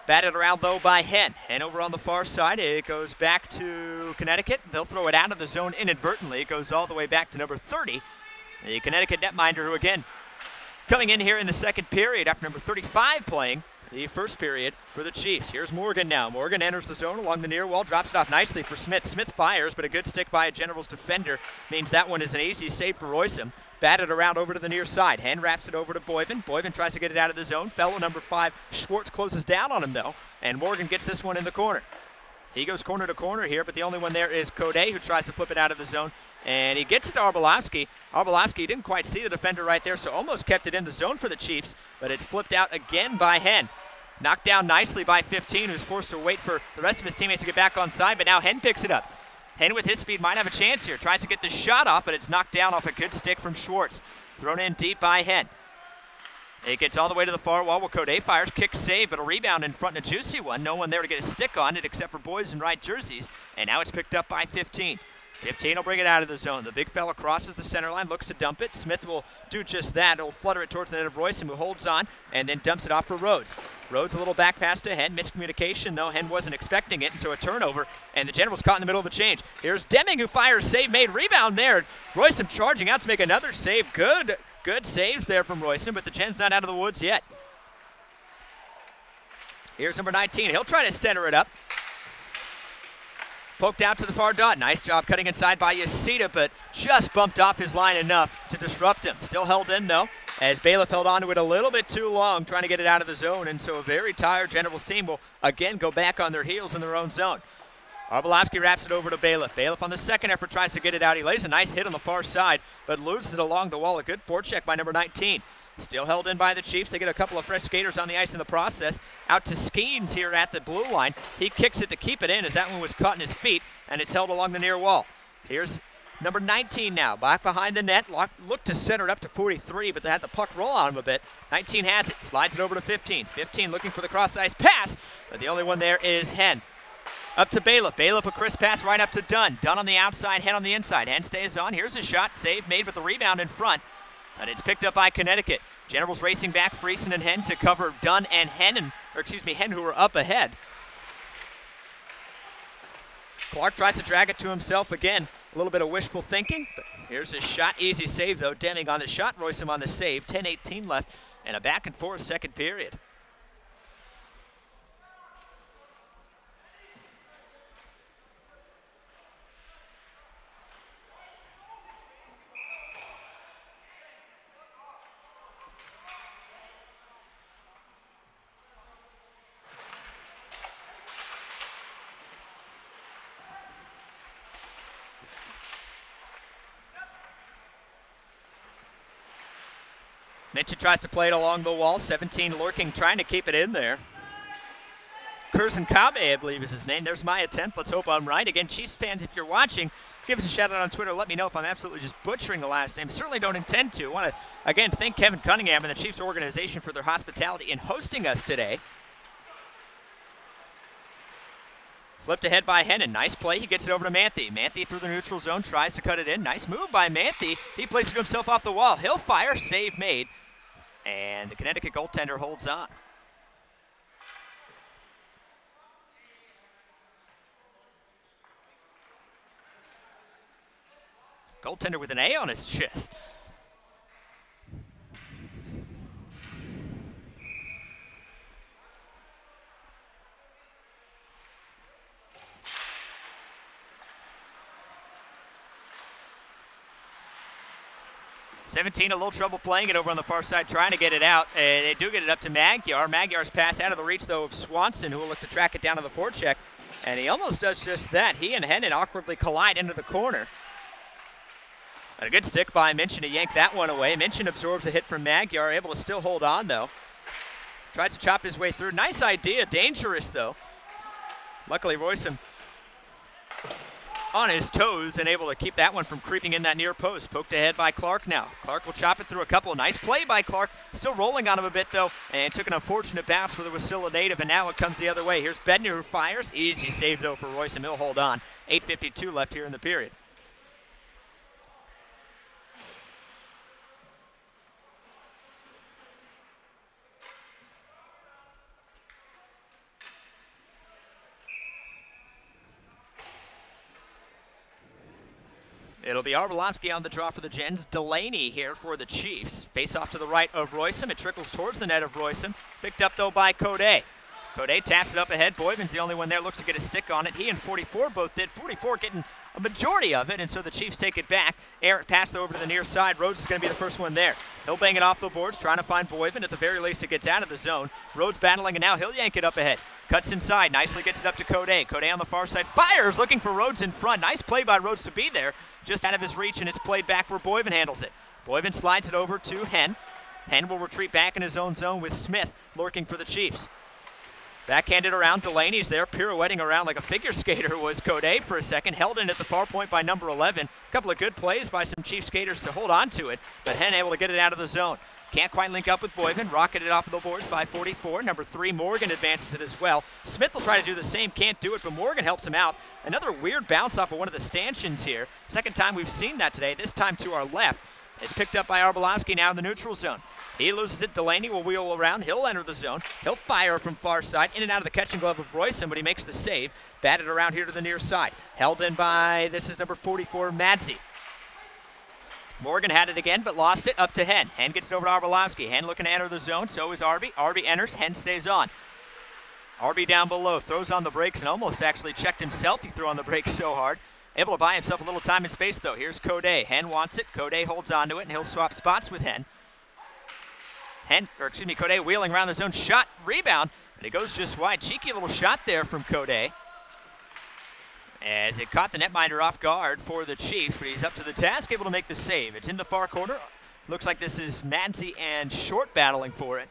Batted around, though, by Henn. And over on the far side, it goes back to Connecticut. They'll throw it out of the zone inadvertently. It goes all the way back to number 30. The Connecticut netminder, who, again, coming in here in the second period after number 35 playing the first period for the Chiefs. Here's Morgan now. Morgan enters the zone along the near wall, drops it off nicely for Smith. Smith fires, but a good stick by a Generals defender means that one is an easy save for Royson. Batted around over to the near side. Henn wraps it over to Boyven. Boyven tries to get it out of the zone. Fellow number 5, Schwartz, closes down on him, though, and Morgan gets this one in the corner. He goes corner to corner here, but the only one there is Code, who tries to flip it out of the zone, and he gets it to Arbolowski. Arbolowski didn't quite see the defender right there, so almost kept it in the zone for the Chiefs, but it's flipped out again by Henn. Knocked down nicely by 15, who's forced to wait for the rest of his teammates to get back on side, but now Henn picks it up. Henn with his speed might have a chance here. Tries to get the shot off, but it's knocked down off a good stick from Schwartz. Thrown in deep by Henn. It gets all the way to the far wall where Code fires. Kick save, but a rebound in front and a juicy one. No one there to get a stick on it except for boys in right jerseys. And now it's picked up by 15. 15 will bring it out of the zone. The big fella crosses the center line, looks to dump it. Smith will do just that. He'll flutter it towards the net of Royson, who holds on and then dumps it off for Rhodes. Rhodes a little back pass to Hen. Miscommunication, though. Hen wasn't expecting it, and so a turnover, and the Generals caught in the middle of the change. Here's Deming, who fires, save made, rebound there. Royson charging out to make another save. Good saves there from Royson, but the Gen's not out of the woods yet. Here's number 19. He'll try to center it up. Poked out to the far dot. Nice job cutting inside by Yasita, but just bumped off his line enough to disrupt him. Still held in, though, as Bailiff held on to it a little bit too long, trying to get it out of the zone, and so a very tired Generals team will again go back on their heels in their own zone. Arbolowski wraps it over to Bailiff. Bailiff on the second effort tries to get it out. He lays a nice hit on the far side, but loses it along the wall. A good forecheck by number 19. Still held in by the Chiefs. They get a couple of fresh skaters on the ice in the process. Out to Skeens here at the blue line. He kicks it to keep it in as that one was caught in his feet, and it's held along the near wall. Here's number 19 now, back behind the net. Looked to center it up to 43, but they had the puck roll on him a bit. 19 has it, slides it over to 15. 15 looking for the cross-ice pass, but the only one there is Hen. Up to Bailiff. Bailiff a crisp pass right up to Dunn. Dunn on the outside, Hen on the inside. Hen stays on. Here's a shot, save made with the rebound in front. And it's picked up by Connecticut. Generals racing back, Friesen and Hen to cover Dunn and Hen, Hen who are up ahead. Clark tries to drag it to himself again. A little bit of wishful thinking, but here's his shot. Easy save, though. Deming on the shot, Royson on the save. 10:18 left, and a back and forth second period. Mitchell tries to play it along the wall. 17 lurking, trying to keep it in there. Curzon Kabe, I believe is his name. There's my attempt. Let's hope I'm right. Again, Chiefs fans, if you're watching, give us a shout out on Twitter. Let me know if I'm absolutely just butchering the last name. Certainly don't intend to. I want to, again, thank Kevin Cunningham and the Chiefs organization for their hospitality in hosting us today. Flipped ahead by Hennon. Nice play. He gets it over to Manthe. Manthe through the neutral zone, tries to cut it in. Nice move by Manthe. He plays it to himself off the wall. He'll fire. Save made. And the Connecticut goaltender holds on. Goaltender with an A on his chest. $17, a little trouble playing it over on the far side, trying to get it out, and they do get it up to Magyar. Magyar's pass out of the reach, though, of Swanson, who will look to track it down to the forecheck, and he almost does just that. He and Hennon awkwardly collide into the corner. And a good stick by Minchin to yank that one away. Minchin absorbs a hit from Magyar, able to still hold on, though. Tries to chop his way through. Nice idea, dangerous, though. Luckily, Royson on his toes and able to keep that one from creeping in that near post. Poked ahead by Clark now. Clark will chop it through a couple. Nice play by Clark. Still rolling on him a bit, though, and took an unfortunate bounce where there was still a native, and now it comes the other way. Here's Bednar who fires. Easy save, though, for Royce, and he'll hold on. 8:52 left here in the period. It'll be Arbolowski on the draw for the Gens. Delaney here for the Chiefs. Face off to the right of Royston. It trickles towards the net of Royston. Picked up, though, by Code. Code taps it up ahead. Boyven's the only one there. Looks to get a stick on it. He and 44 both did. 44 getting a majority of it, and so the Chiefs take it back. Eric passed over to the near side. Rhodes is going to be the first one there. He'll bang it off the boards, trying to find Boyven. At the very least, it gets out of the zone. Rhodes battling, and now he'll yank it up ahead. Cuts inside, nicely gets it up to Code. Code on the far side, fires, looking for Rhodes in front. Nice play by Rhodes to be there, just out of his reach, and it's played back where Boyven handles it. Boyven slides it over to Hen. Hen will retreat back in his own zone with Smith lurking for the Chiefs. Backhanded around, Delaney's there, pirouetting around like a figure skater was Code for a second. Held in at the far point by number 11. A couple of good plays by some Chief skaters to hold on to it, but Hen able to get it out of the zone. Can't quite link up with Boyven. Rocketed off of the boards by 44. Number 3, Morgan advances it as well. Smith will try to do the same. Can't do it, but Morgan helps him out. Another weird bounce off of one of the stanchions here. Second time we've seen that today, this time to our left. It's picked up by Arbolowski now in the neutral zone. He loses it. Delaney will wheel around. He'll enter the zone. He'll fire from far side, in and out of the catching glove of Royson, but he makes the save. Batted around here to the near side. Held in by, this is number 44, Madsey. Morgan had it again, but lost it up to Hen. Hen gets it over to Arbolowski. Hen looking to enter the zone. So is Arby. Arby enters. Hen stays on. Arby down below. Throws on the brakes and almost actually checked himself. He threw on the brakes so hard. Able to buy himself a little time and space, though. Here's Coday. Hen wants it. Coday holds on to it, and he'll swap spots with Hen. Coday wheeling around the zone. Shot. Rebound. And it goes just wide. Cheeky little shot there from Coday, as it caught the netminder off guard for the Chiefs, but he's up to the task, able to make the save. It's in the far corner. Looks like this is Madsey and Short battling for it.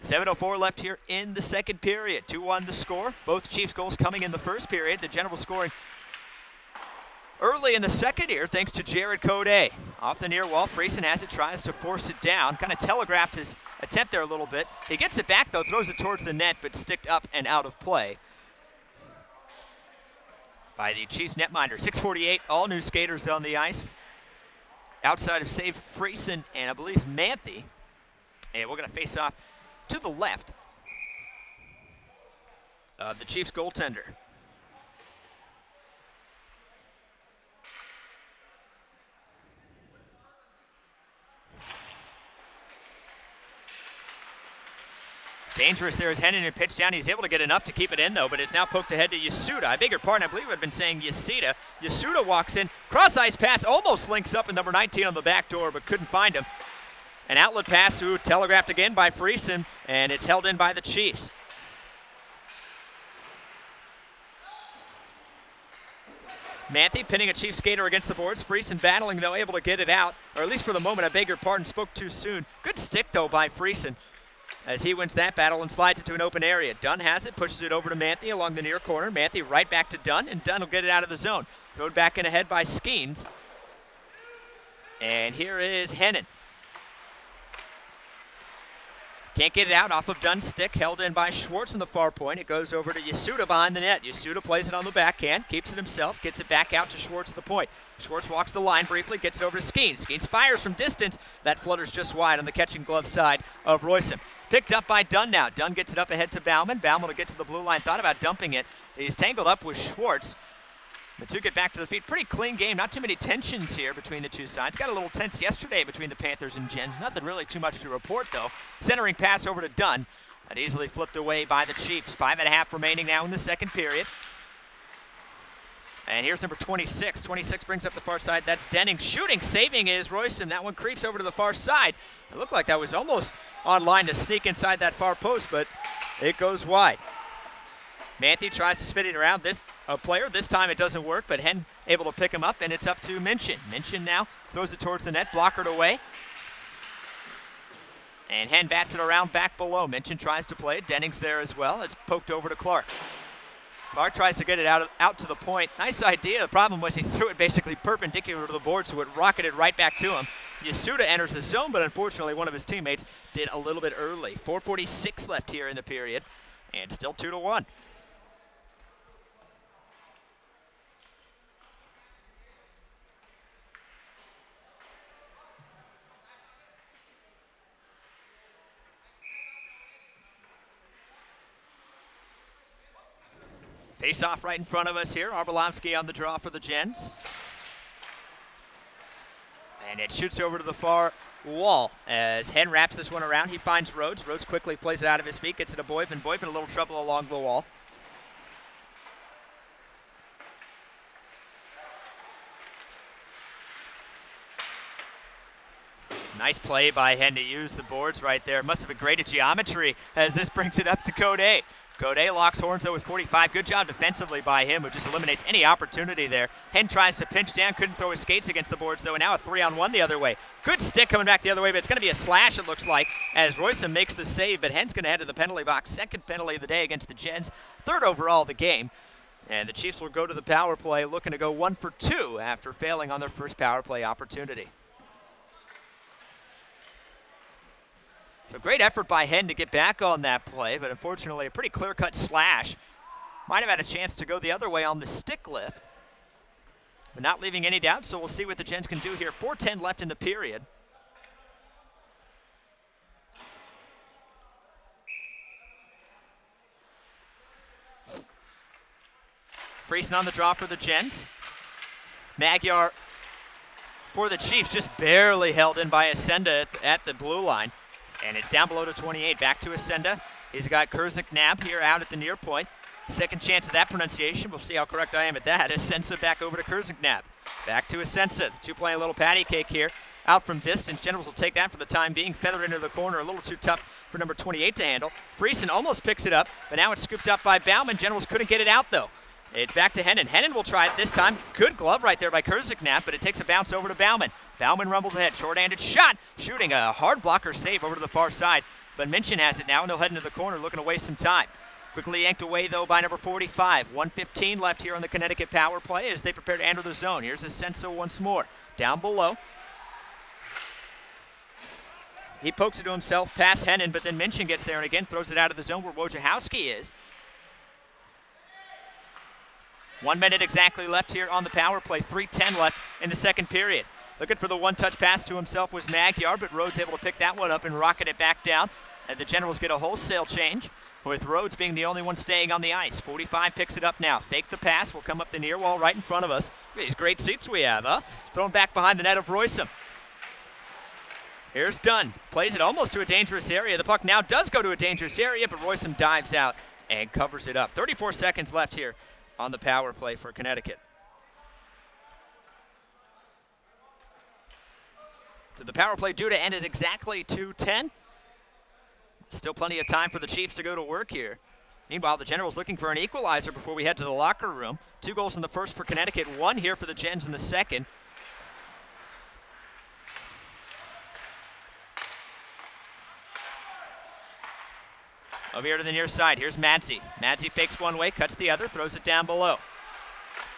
7:04 left here in the second period. 2-1 the score. Both Chiefs goals coming in the first period. The General scoring early in the second here, thanks to Jared Coday. Off the near wall, Friesen has it, tries to force it down. Kind of telegraphed his attempt there a little bit. He gets it back, though, throws it towards the net, but sticked up and out of play by the Chiefs netminder. 6:48, all new skaters on the ice. Outside of save Friesen and I believe Manthe. And we're going to face off to the left of the Chiefs goaltender. Dangerous there as Hennon pitched down. He's able to get enough to keep it in, though, but it's now poked ahead to Yasuda. I beg your pardon, I believe I've been saying Yasuda. Yasuda walks in. Cross-ice pass almost links up with number 19 on the back door, but couldn't find him. An outlet pass who telegraphed again by Friesen, and it's held in by the Chiefs. Manthe pinning a Chiefs skater against the boards. Friesen battling, though, able to get it out, or at least for the moment. I beg your pardon, spoke too soon. Good stick, though, by Friesen, as he wins that battle and slides it to an open area. Dunn has it, pushes it over to Manthe along the near corner. Manthe right back to Dunn, and Dunn will get it out of the zone. Thrown back in ahead by Skeens. And here is Hennon. Can't get it out off of Dunn's stick, held in by Schwartz in the far point. It goes over to Yasuda behind the net. Yasuda plays it on the backhand, keeps it himself, gets it back out to Schwartz at the point. Schwartz walks the line briefly, gets it over to Skeens. Skeens fires from distance. That flutters just wide on the catching glove side of Royson. Picked up by Dunn now. Dunn gets it up ahead to Bauman. Bauman will get to the blue line, thought about dumping it. He's tangled up with Schwartz. The two get back to the feet. Pretty clean game. Not too many tensions here between the two sides. Got a little tense yesterday between the Panthers and Gens. Nothing really too much to report, though. Centering pass over to Dunn. That easily flipped away by the Chiefs. 5.5 remaining now in the second period. And here's number 26. 26 brings up the far side. That's Denning. Shooting, saving is Royson. That one creeps over to the far side. It looked like that was almost on line to sneak inside that far post, but it goes wide. Manthe tries to spin it around this player. This time it doesn't work, but Hen able to pick him up, and it's up to Minchin. Minchin now throws it towards the net, blockered away. And Hen bats it around back below. Minchin tries to play it. Denning's there as well. It's poked over to Clark. Clark tries to get it out to the point. Nice idea. The problem was he threw it basically perpendicular to the board, so it rocketed right back to him. Yasuda enters the zone, but unfortunately one of his teammates did a little bit early. 4:46 left here in the period, and still 2-1. Face off right in front of us here. Arbolowski on the draw for the Gens. And it shoots over to the far wall as Hen wraps this one around. He finds Rhodes. Rhodes quickly plays it out of his feet, gets it to Boyven. Boyven a little trouble along the wall. Nice play by Hen to use the boards right there. Must have been great at geometry as this brings it up to Coday. Coday locks horns, though, with 45. Good job defensively by him, who just eliminates any opportunity there. Hen tries to pinch down, couldn't throw his skates against the boards, though, and now a 3-on-1 the other way. Good stick coming back the other way, but it's going to be a slash, it looks like, as Royson makes the save, but Hen's going to head to the penalty box. Second penalty of the day against the Gens, third overall of the game. And the Chiefs will go to the power play, looking to go 1 for 2 after failing on their first power play opportunity. So great effort by Hen to get back on that play, but unfortunately a pretty clear-cut slash. Might have had a chance to go the other way on the stick lift, but not leaving any doubt, so we'll see what the Gens can do here. 4:10 left in the period. Friesen on the draw for the Gens. Magyar for the Chiefs, just barely held in by Ascenda at the blue line. And it's down below to 28. Back to Ascenda. He's got Kurznik-Nab here out at the near point. Second chance of that pronunciation. We'll see how correct I am at that. Ascensa back over to Kurznik-Nab. Back to Ascensa. The two playing a little patty cake here. Out from distance. Generals will take that for the time being. Feathered into the corner. A little too tough for number 28 to handle. Friesen almost picks it up, but now it's scooped up by Bauman. Generals couldn't get it out, though. It's back to Hennen. Hennen will try it this time. Good glove right there by Kurznik-Nab, but it takes a bounce over to Bauman. Bauman rumbles ahead. Short-handed shot. Shooting a hard blocker save over to the far side. But Minchin has it now, and he'll head into the corner looking to waste some time. Quickly yanked away, though, by number 45. 1:15 left here on the Connecticut power play as they prepare to enter the zone. Here's Ascenso once more. Down below. He pokes it to himself past Hennen, but then Minchin gets there and again throws it out of the zone where Wojciechowski is. 1 minute exactly left here on the power play. 3:10 left in the second period. Looking for the one-touch pass to himself was Magyar, but Rhodes able to pick that one up and rocket it back down. And the Generals get a wholesale change, with Rhodes being the only one staying on the ice. 45 picks it up now. Fake the pass. Will come up the near wall right in front of us. These great seats we have, huh? Thrown back behind the net of Roysum. Here's Dunn. Plays it almost to a dangerous area. The puck now does go to a dangerous area, but Roysum dives out and covers it up. 34 seconds left here on the power play for Connecticut. So the power play due to end at exactly 2:10. Still plenty of time for the Chiefs to go to work here. Meanwhile, the Generals looking for an equalizer before we head to the locker room. 2 goals in the first for Connecticut, 1 here for the Gens in the second. Over here to the near side, here's Madzi. Madzi fakes one way, cuts the other, throws it down below.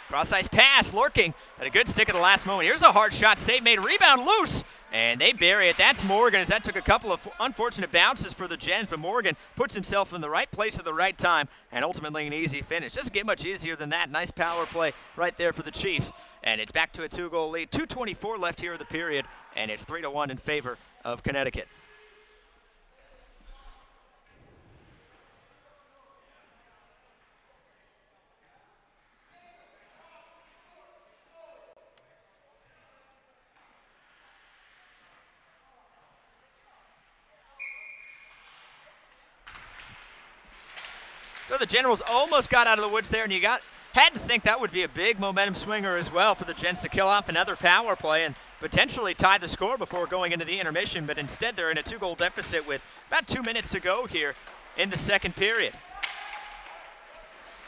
Cross-ice pass, Lorking at a good stick at the last moment. Here's a hard shot, save made, rebound loose, and they bury it. That's Morgan, as that took a couple of unfortunate bounces for the Gens, but Morgan puts himself in the right place at the right time, and ultimately an easy finish. Doesn't get much easier than that. Nice power play right there for the Chiefs, and it's back to a 2-goal lead. 2:24 left here in the period, and it's 3-1 in favor of Connecticut. So the Generals almost got out of the woods there, and you had to think that would be a big momentum swinger as well for the Gens to kill off another power play and potentially tie the score before going into the intermission, but instead they're in a 2-goal deficit with about 2 minutes to go here in the second period.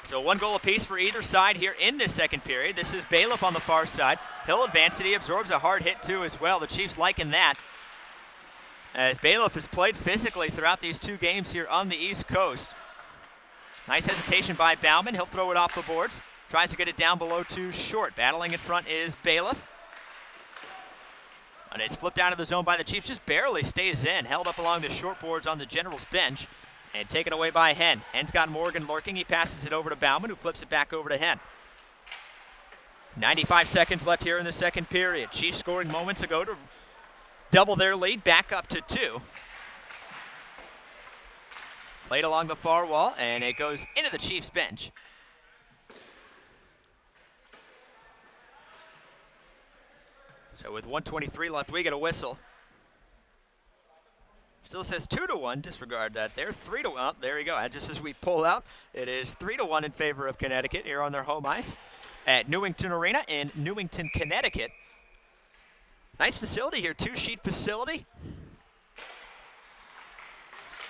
So 1 goal apiece for either side here in this second period. This is Bailiff on the far side. He'll advance it. He absorbs a hard hit too as well. The Chiefs liking that, as Bailiff has played physically throughout these 2 games here on the East Coast. Nice hesitation by Bauman. He'll throw it off the boards. Tries to get it down below too short. Battling in front is Bailiff. And it's flipped out of the zone by the Chiefs. Just barely stays in. Held up along the short boards on the Generals bench. And taken away by Hen. Hen's got Morgan lurking. He passes it over to Bauman, who flips it back over to Hen. 95 seconds left here in the second period. Chiefs scoring moments ago to double their lead, back up to 2. Played along the far wall, and it goes into the Chiefs bench. So with 1:23 left, we get a whistle. Still says 2-1, disregard that there. 3-1, there you go. Just as we pull out, it is 3-1 in favor of Connecticut here on their home ice at Newington Arena in Newington, Connecticut. Nice facility here, 2-sheet facility.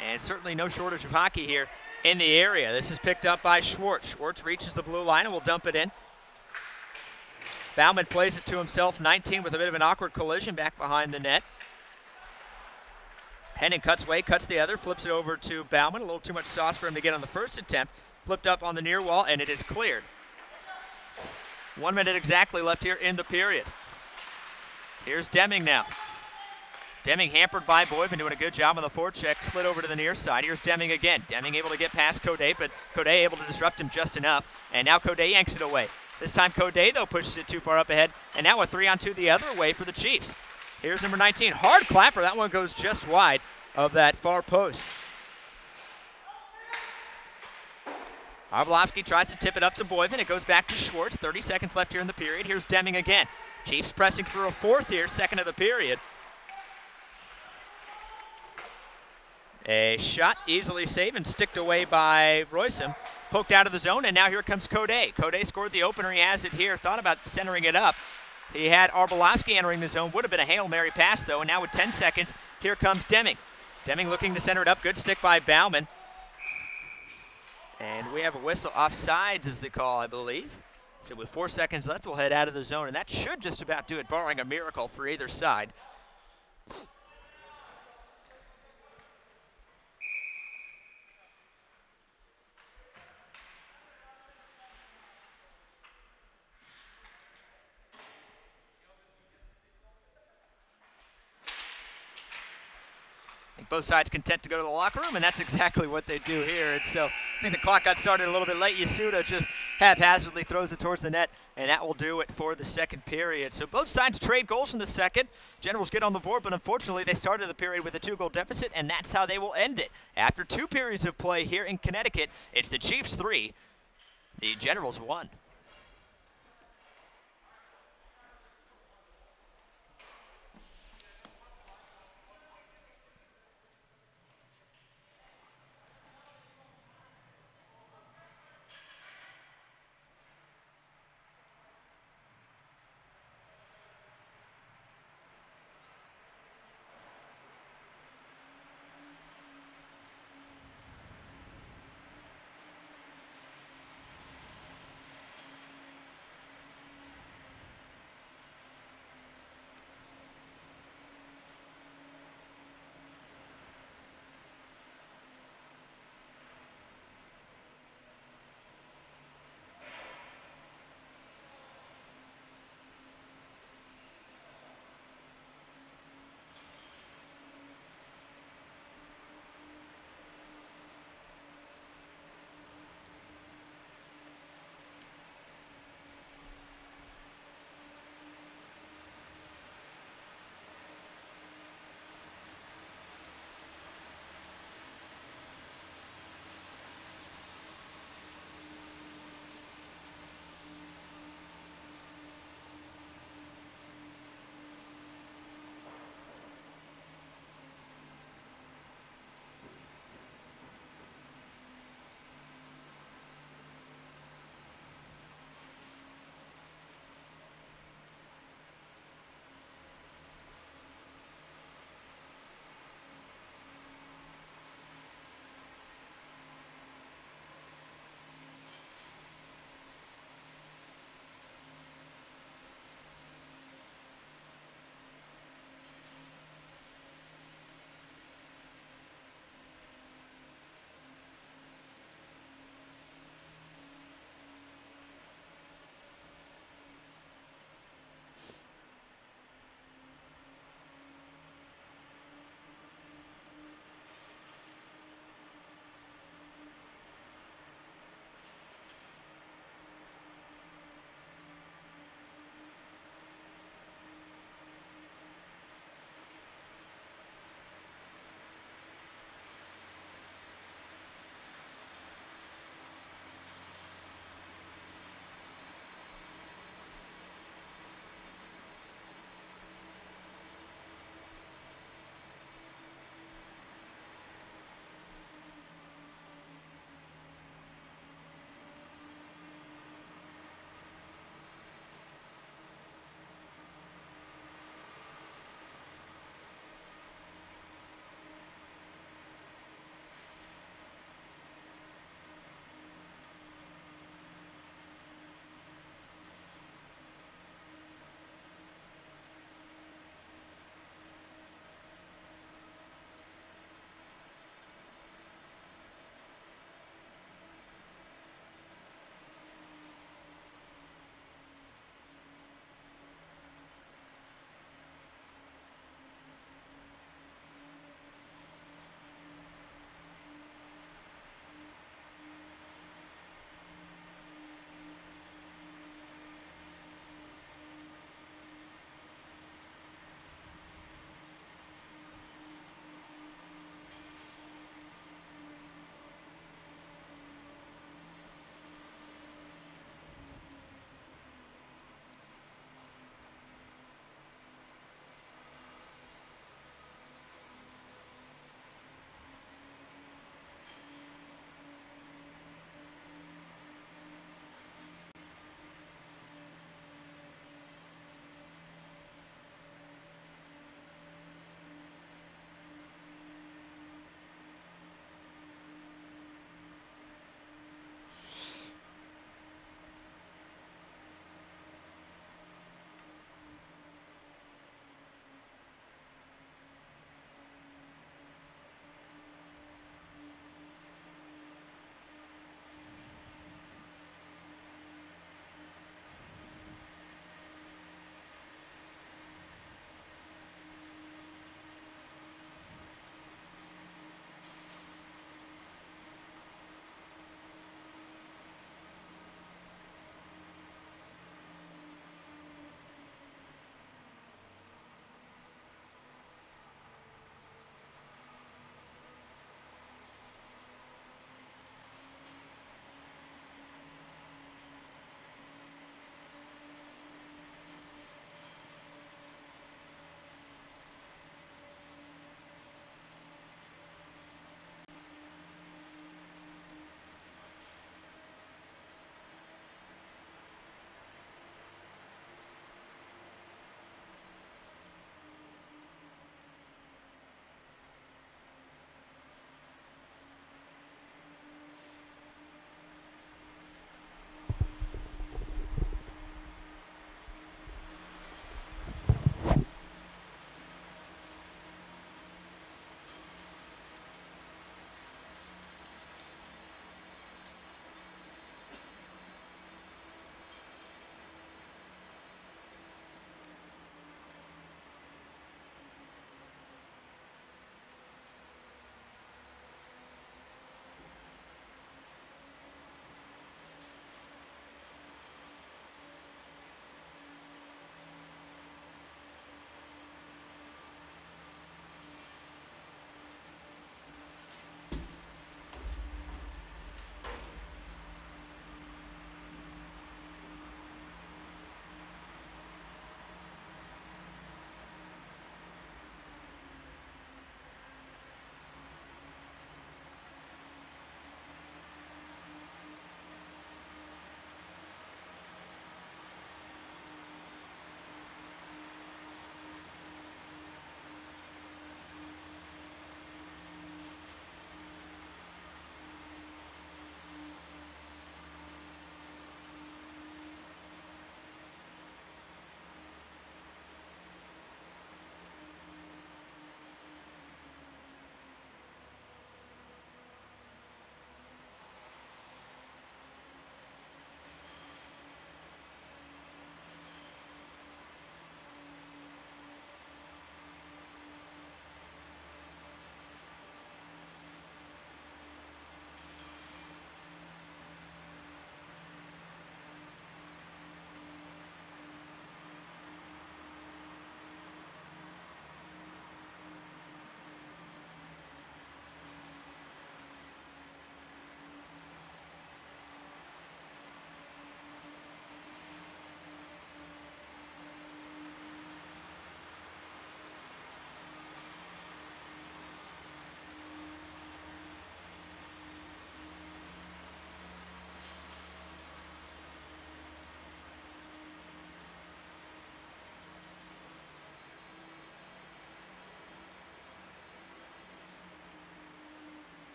And certainly no shortage of hockey here in the area. This is picked up by Schwartz. Schwartz reaches the blue line and will dump it in. Bauman plays it to himself, 19 with a bit of an awkward collision back behind the net. Hennen cuts away, cuts the other, flips it over to Bauman. A little too much sauce for him to get on the first attempt. Flipped up on the near wall, and it is cleared. 1 minute exactly left here in the period. Here's Deming now. Deming hampered by Boyven, doing a good job on the forecheck, slid over to the near side. Here's Deming again. Deming able to get past Code, but Code able to disrupt him just enough. And now Code yanks it away. This time Code, though, pushes it too far up ahead. And now a 3-on-2 the other way for the Chiefs. Here's number 19. Hard clapper. That one goes just wide of that far post. Arbolowski tries to tip it up to Boyven. It goes back to Schwartz. 30 seconds left here in the period. Here's Deming again. Chiefs pressing for a fourth here, second of the period. A shot easily saved and sticked away by Roysum. Poked out of the zone, and now here comes Code. Code scored the opener. He has it here. Thought about centering it up. He had Arbolowski entering the zone. Would have been a Hail Mary pass, though. And now with 10 seconds, here comes Deming. Deming looking to center it up. Good stick by Bauman. And we have a whistle. Offsides is the call, I believe. So with 4 seconds left, we'll head out of the zone. And that should just about do it, barring a miracle for either side. Both sides content to go to the locker room, and that's exactly what they do here. And so I think the clock got started a little bit late. Yasuda just haphazardly throws it towards the net, and that will do it for the second period. So both sides trade goals in the second. Generals get on the board, but unfortunately they started the period with a 2-goal deficit, and that's how they will end it. After 2 periods of play here in Connecticut, it's the Chiefs 3, the Generals 1.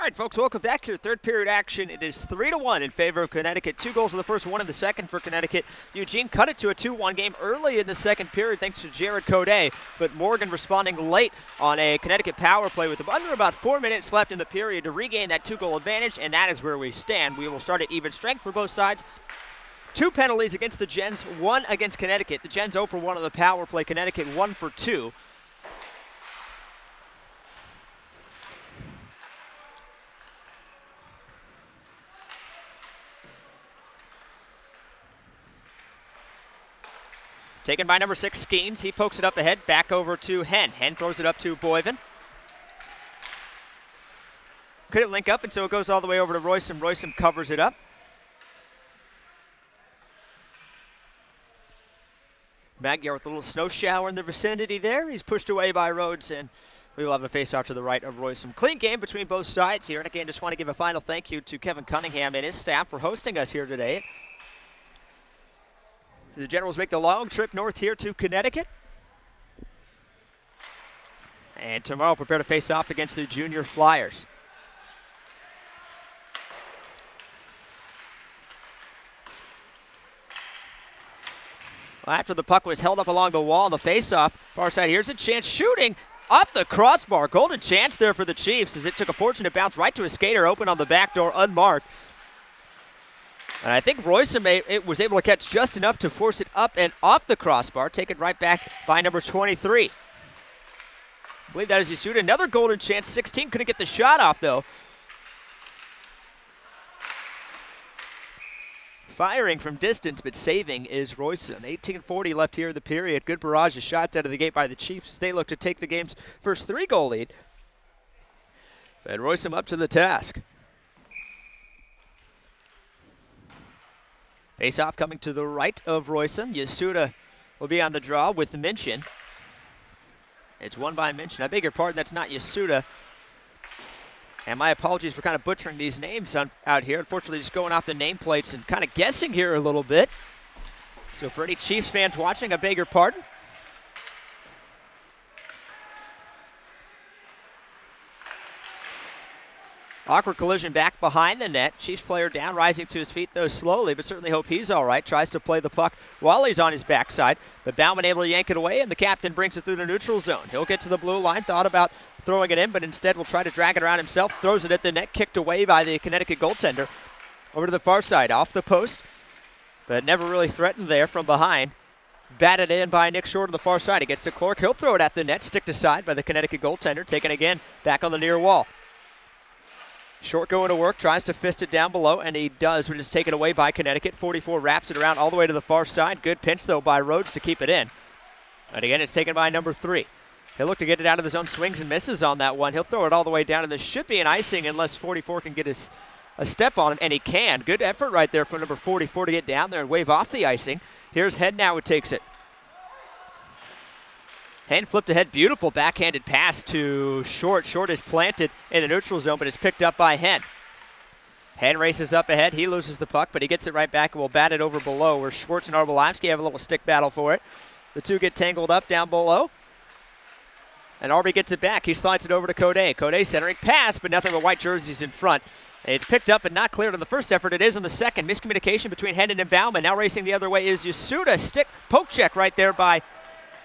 right, folks, welcome back to your third period action. It is 3-1 in favor of Connecticut. 2 goals in the first, 1 in the second for Connecticut. Eugene cut it to a 2-1 game early in the second period thanks to Jared Codet, but Morgan responding late on a Connecticut power play with under about 4 minutes left in the period to regain that 2-goal advantage, and that is where we stand. We will start at even strength for both sides. 2 penalties against the Gens, 1 against Connecticut. The Gens 0 for 1 on the power play, Connecticut 1 for 2. Taken by number 6, Skeens. He pokes it up ahead, back over to Hen. Hen throws it up to Boyven. Couldn't link up, and so it goes all the way over to Royston. Royston covers it up. Magyar with a little snow shower in the vicinity there. He's pushed away by Rhodes, and we will have a face-off to the right of Royston. Clean game between both sides here. And again, just want to give a final thank you to Kevin Cunningham and his staff for hosting us here today. The Generals make the long trip north here to Connecticut. And tomorrow prepare to face off against the Junior Flyers. Well, after the puck was held up along the wall on the face-off, far side, here's a chance shooting off the crossbar. Golden chance there for the Chiefs as it took a fortunate bounce right to a skater, open on the back door, unmarked. And I think Royston was able to catch just enough to force it up and off the crossbar, taken right back by number 23. I believe that is Yasuda. Another golden chance. 16 couldn't get the shot off, though. Firing from distance, but saving is Royston. 18:40 left here in the period. Good barrage of shots out of the gate by the Chiefs as they look to take the game's first 3-goal lead. And Royston up to the task. Face-off coming to the right of Royston. Yasuda will be on the draw with Minchin. It's won by Minchin. I beg your pardon, that's not Yasuda. And my apologies for kind of butchering these names out here. Unfortunately, just going off the nameplates and kind of guessing here a little bit. So for any Chiefs fans watching, I beg your pardon. Awkward collision back behind the net. Chiefs player down, rising to his feet, though slowly, but certainly hope he's all right. Tries to play the puck while he's on his backside, but Bauman able to yank it away, and the captain brings it through the neutral zone. He'll get to the blue line, thought about throwing it in, but instead will try to drag it around himself. Throws it at the net, kicked away by the Connecticut goaltender. Over to the far side, off the post, but never really threatened there from behind. Batted in by Nick Short on the far side. He gets to Clark. He'll throw it at the net, sticked aside by the Connecticut goaltender, taken again back on the near wall. Short going to work, tries to fist it down below, and he does, when it's taken away by Connecticut. 44 wraps it around all the way to the far side. Good pinch, though, by Rhodes to keep it in. And again, it's taken by number 3. He'll look to get it out of his own, swings and misses on that one. He'll throw it all the way down, and this should be an icing unless 44 can get a step on him, and he can. Good effort right there from number 44 to get down there and wave off the icing. Here's Head now who takes it. Hen flipped ahead, beautiful backhanded pass to Short. Short is planted in the neutral zone, but it's picked up by Hen. Hen races up ahead. He loses the puck, but he gets it right back and will bat it over below where Schwartz and Arbolowski have a little stick battle for it. The two get tangled up down below. And Arby gets it back. He slides it over to Codet. Codet centering pass, but nothing but white jerseys in front. It's picked up and not cleared on the first effort. It is on the second. Miscommunication between Hendon and Bauman. Now racing the other way is Yasuda. Stick poke check right there by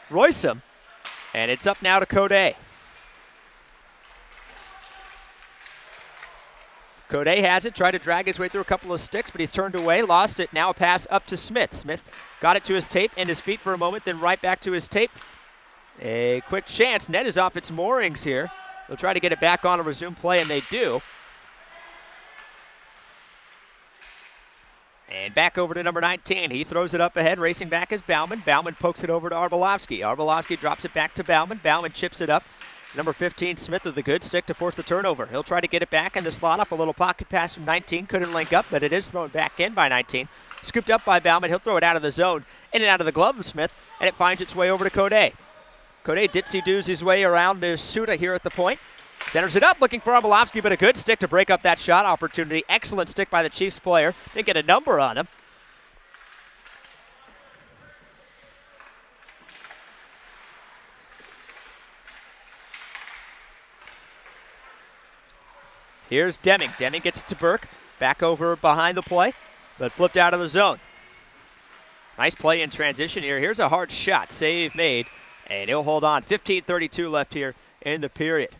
Royston. And it's up now to Codet. Codet has it, tried to drag his way through a couple of sticks, but he's turned away, lost it. Now a pass up to Smith. Smith got it to his tape and his feet for a moment, then right back to his tape. A quick chance. Net is off its moorings here. They'll try to get it back on and resume play, and they do. And back over to number 19. He throws it up ahead. Racing back is Bauman. Bauman pokes it over to Arbolowski. Arbolowski drops it back to Bauman. Bauman chips it up. Number 15, Smith with a good stick to force the turnover. He'll try to get it back in the slot off a little pocket pass from 19. Couldn't link up, but it is thrown back in by 19. Scooped up by Bauman. He'll throw it out of the zone, in and out of the glove of Smith, and it finds its way over to Codet. Codet dipsy-doos his way around to Suda here at the point. Centers it up, looking for Arbolowski, but a good stick to break up that shot opportunity. Excellent stick by the Chiefs player. Didn't get a number on him. Here's Deming. Deming gets it to Burke. Back over behind the play, but flipped out of the zone. Nice play in transition here. Here's a hard shot. Save made, and he'll hold on. 15:32 left here in the period.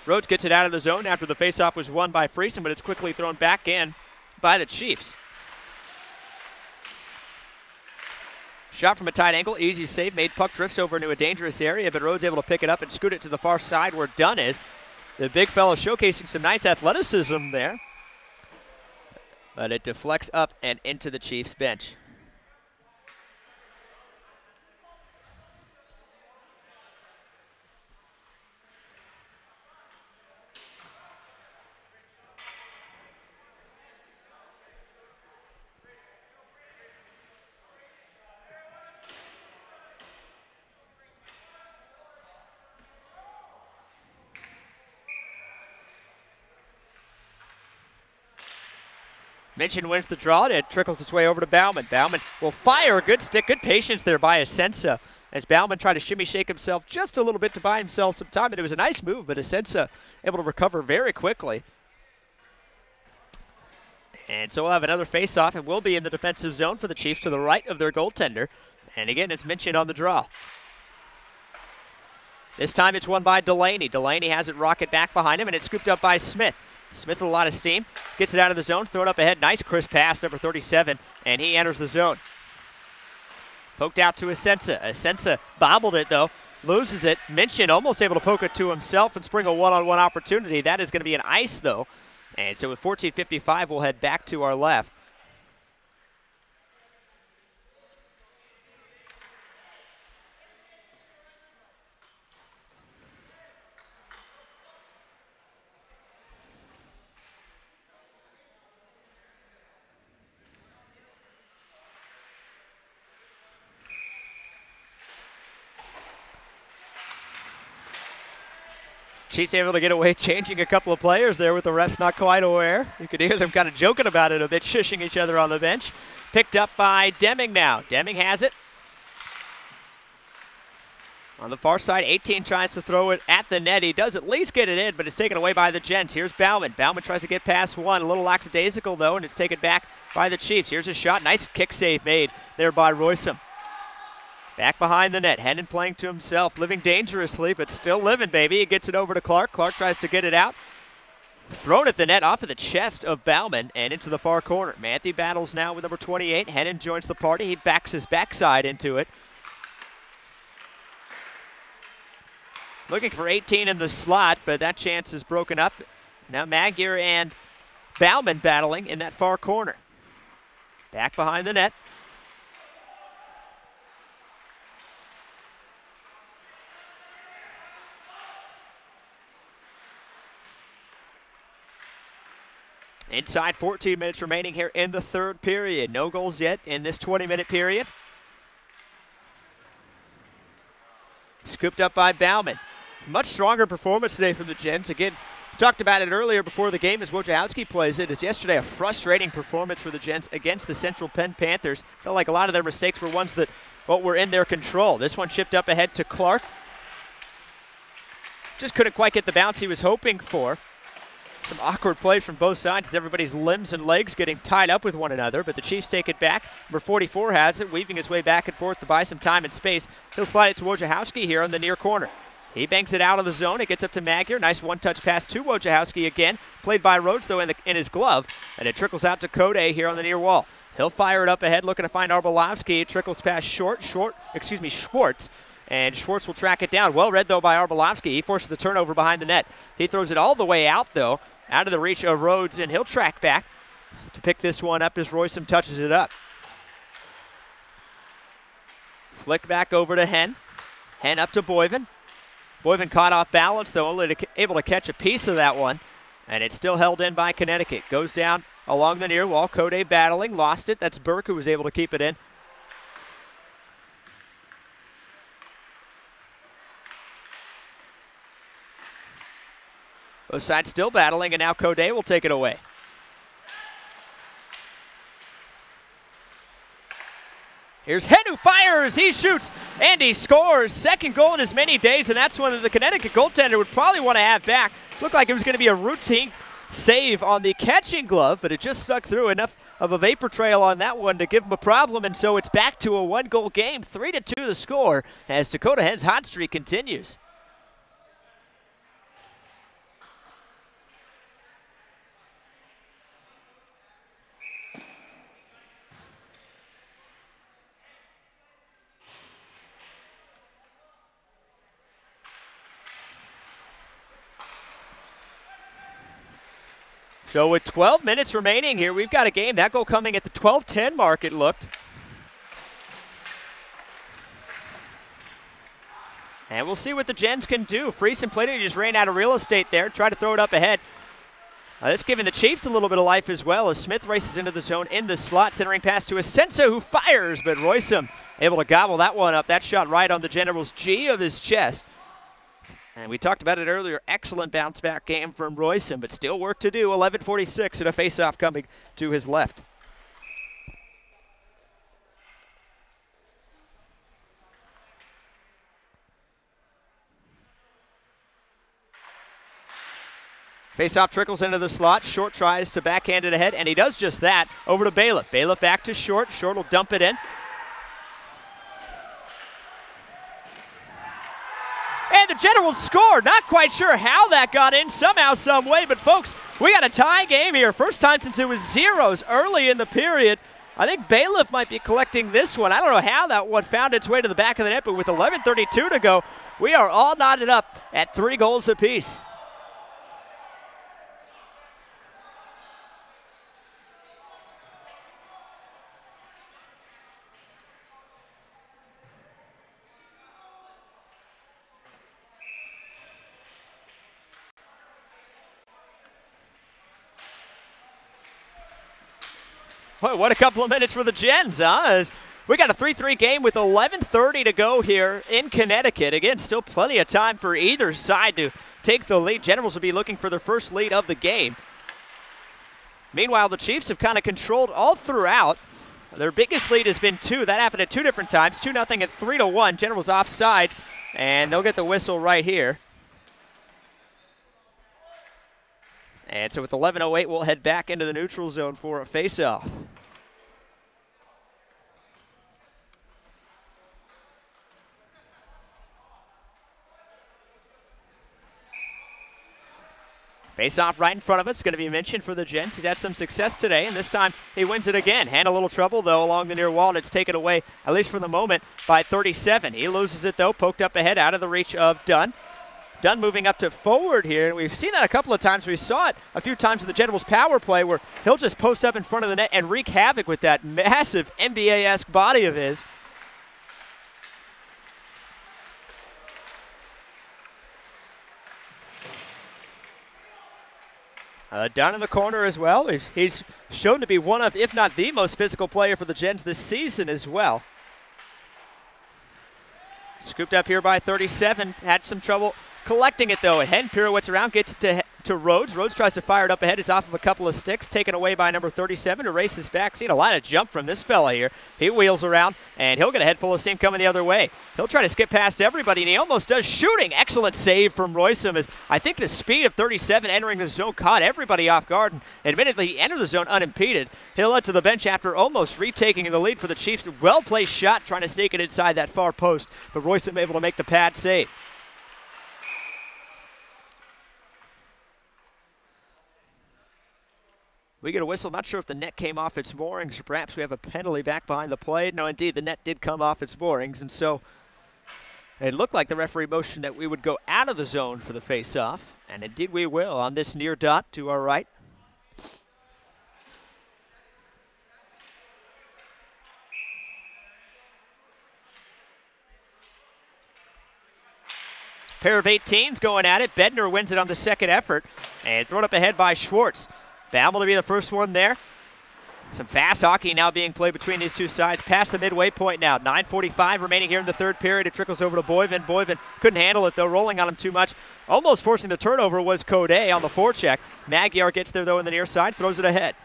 Rhodes gets it out of the zone after the faceoff was won by Friesen, but it's quickly thrown back in by the Chiefs. Shot from a tight angle, easy save, made puck drifts over into a dangerous area, but Rhodes able to pick it up and scoot it to the far side where Dunn is. The big fellow showcasing some nice athleticism there, but it deflects up and into the Chiefs bench. Minchin wins the draw, and it trickles its way over to Bauman. Bauman will fire. Good stick, good patience there by Asensa as Bauman tried to shimmy shake himself just a little bit to buy himself some time. And it was a nice move, but Asensa able to recover very quickly. And so we'll have another face-off, and we'll be in the defensive zone for the Chiefs to the right of their goaltender. And again, it's Minchin on the draw. This time it's won by Delaney. Delaney has it rocket back behind him, and it's scooped up by Smith. Smith with a lot of steam, gets it out of the zone, throw it up ahead. Nice crisp pass, number 37, and he enters the zone. Poked out to Asensa. Asensa bobbled it, though, loses it. Minchin almost able to poke it to himself and spring a one-on-one opportunity. That is going to be an ice, though. And so with 14:55, we'll head back to our left. Chiefs able to get away changing a couple of players there with the refs not quite aware. You could hear them kind of joking about it a bit, shushing each other on the bench. Picked up by Deming now. Deming has it. On the far side, 18 tries to throw it at the net. He does at least get it in, but it's taken away by the Gents. Here's Bauman. Bauman tries to get past one. A little lackadaisical, though, and it's taken back by the Chiefs. Here's a shot. Nice kick save made there by Roysum. Back behind the net. Hennon playing to himself, living dangerously, but still living, baby. He gets it over to Clark. Clark tries to get it out. Thrown at the net off of the chest of Bauman and into the far corner. Matthew battles now with number 28. Hennon joins the party. He backs his backside into it. Looking for 18 in the slot, but that chance is broken up. Now Magyar and Bauman battling in that far corner. Back behind the net. Inside 14 minutes remaining here in the third period. No goals yet in this 20-minute period. Scooped up by Bauman. Much stronger performance today from the Gents. Again, talked about it earlier before the game as Wojciechowski plays it. As yesterday a frustrating performance for the Gents against the Central Penn Panthers. Felt like a lot of their mistakes were ones that were in their control. This one shipped up ahead to Clark. Just couldn't quite get the bounce he was hoping for. Some awkward plays from both sides as everybody's limbs and legs getting tied up with one another, but the Chiefs take it back. Number 44 has it, weaving his way back and forth to buy some time and space. He'll slide it to Wojciechowski here on the near corner. He banks it out of the zone. It gets up to Magyar. Nice one-touch pass to Wojciechowski again. Played by Rhodes, though, in his glove, and it trickles out to Code here on the near wall. He'll fire it up ahead, looking to find Arbolowski. It trickles past Schwartz, and Schwartz will track it down. Well read, though, by Arbolowski. He forces the turnover behind the net. He throws it all the way out, though, out of the reach of Rhodes, and he'll track back to pick this one up as Roysum touches it up. Flick back over to Henn. Henn up to Boyven. Boyven caught off balance, though, only able to catch a piece of that one, and it's still held in by Connecticut. Goes down along the near wall. Code battling, lost it. That's Burke who was able to keep it in. Both sides still battling, and now Coday will take it away. Here's Head who fires, he shoots, and he scores. Second goal in as many days, and that's one that the Connecticut goaltender would probably want to have back. Looked like it was going to be a routine save on the catching glove, but it just stuck through enough of a vapor trail on that one to give him a problem, and so it's back to a one-goal game, 3-2 the score, as Dakota Hens' hot streak continues. So with 12 minutes remaining here, we've got a game. That goal coming at the 12:10 mark, it looked. And we'll see what the Gens can do. Friesen played it, he just ran out of real estate there, tried to throw it up ahead. That's giving the Chiefs a little bit of life as well as Smith races into the zone in the slot, centering pass to Asensa, who fires, but Roysum able to gobble that one up. That shot right on the General's G of his chest. And we talked about it earlier, excellent bounce-back game from Roysum, but still work to do. 11:46 and a face-off coming to his left. Face-off trickles into the slot. Short tries to backhand it ahead, and he does just that. Over to Bailiff. Bailiff back to Short. Short will dump it in. And the Generals score. Not quite sure how that got in, somehow, some way. But, folks, we got a tie game here. First time since it was zeros early in the period. I think Bailiff might be collecting this one. I don't know how that one found its way to the back of the net, but with 11:32 to go, we are all knotted up at 3 goals apiece. Boy, what a couple of minutes for the Gens, huh? As we got a 3-3 game with 11:30 to go here in Connecticut. Again, still plenty of time for either side to take the lead. Generals will be looking for their first lead of the game. Meanwhile, the Chiefs have kind of controlled all throughout. Their biggest lead has been 2. That happened at 2 different times. 2-0 at 3-1. Generals offside, and they'll get the whistle right here. And so with 11:08, we'll head back into the neutral zone for a face-off. Face-off right in front of us. Going to be mentioned for the Gens. He's had some success today, and this time he wins it again. Had a little trouble, though, along the near wall, and it's taken away, at least for the moment, by 37. He loses it, though, poked up ahead, out of the reach of Dunn. Dunn moving up to forward here. We've seen that a couple of times. We saw it a few times in the Generals' power play where he'll just post up in front of the net and wreak havoc with that massive NBA-esque body of his. Down in the corner as well. He's shown to be one of, if not the most physical player for the Gens this season as well. Scooped up here by 37. Had some trouble collecting it, though. Ahead, pirouettes around, gets to Rhodes. Rhodes tries to fire it up ahead. It's off of a couple of sticks. Taken away by number 37 to race his back. Seen a lot of jump from this fella here. He wheels around, and he'll get a head full of steam coming the other way. He'll try to skip past everybody, and he almost does. Shooting. Excellent save from Roysum, as I think the speed of 37 entering the zone caught everybody off guard, and admittedly he entered the zone unimpeded. He'll head to the bench after almost retaking the lead for the Chiefs. Well-placed shot, trying to sneak it inside that far post, but Roysum able to make the pad save. We get a whistle. Not sure if the net came off its moorings, or perhaps we have a penalty back behind the play. No, indeed, the net did come off its moorings, and so it looked like the referee motioned that we would go out of the zone for the face-off, and indeed we will on this near dot to our right. Pair of 18s going at it. Bednar wins it on the second effort, and thrown up ahead by Schwartz. Bammel to be the first one there. Some fast hockey now being played between these two sides. Past the midway point now. 9:45 remaining here in the third period. It trickles over to Boyven. Boyven couldn't handle it, though, rolling on him too much. Almost forcing the turnover was Code on the forecheck. Magyar gets there, though, in the near side, throws it ahead.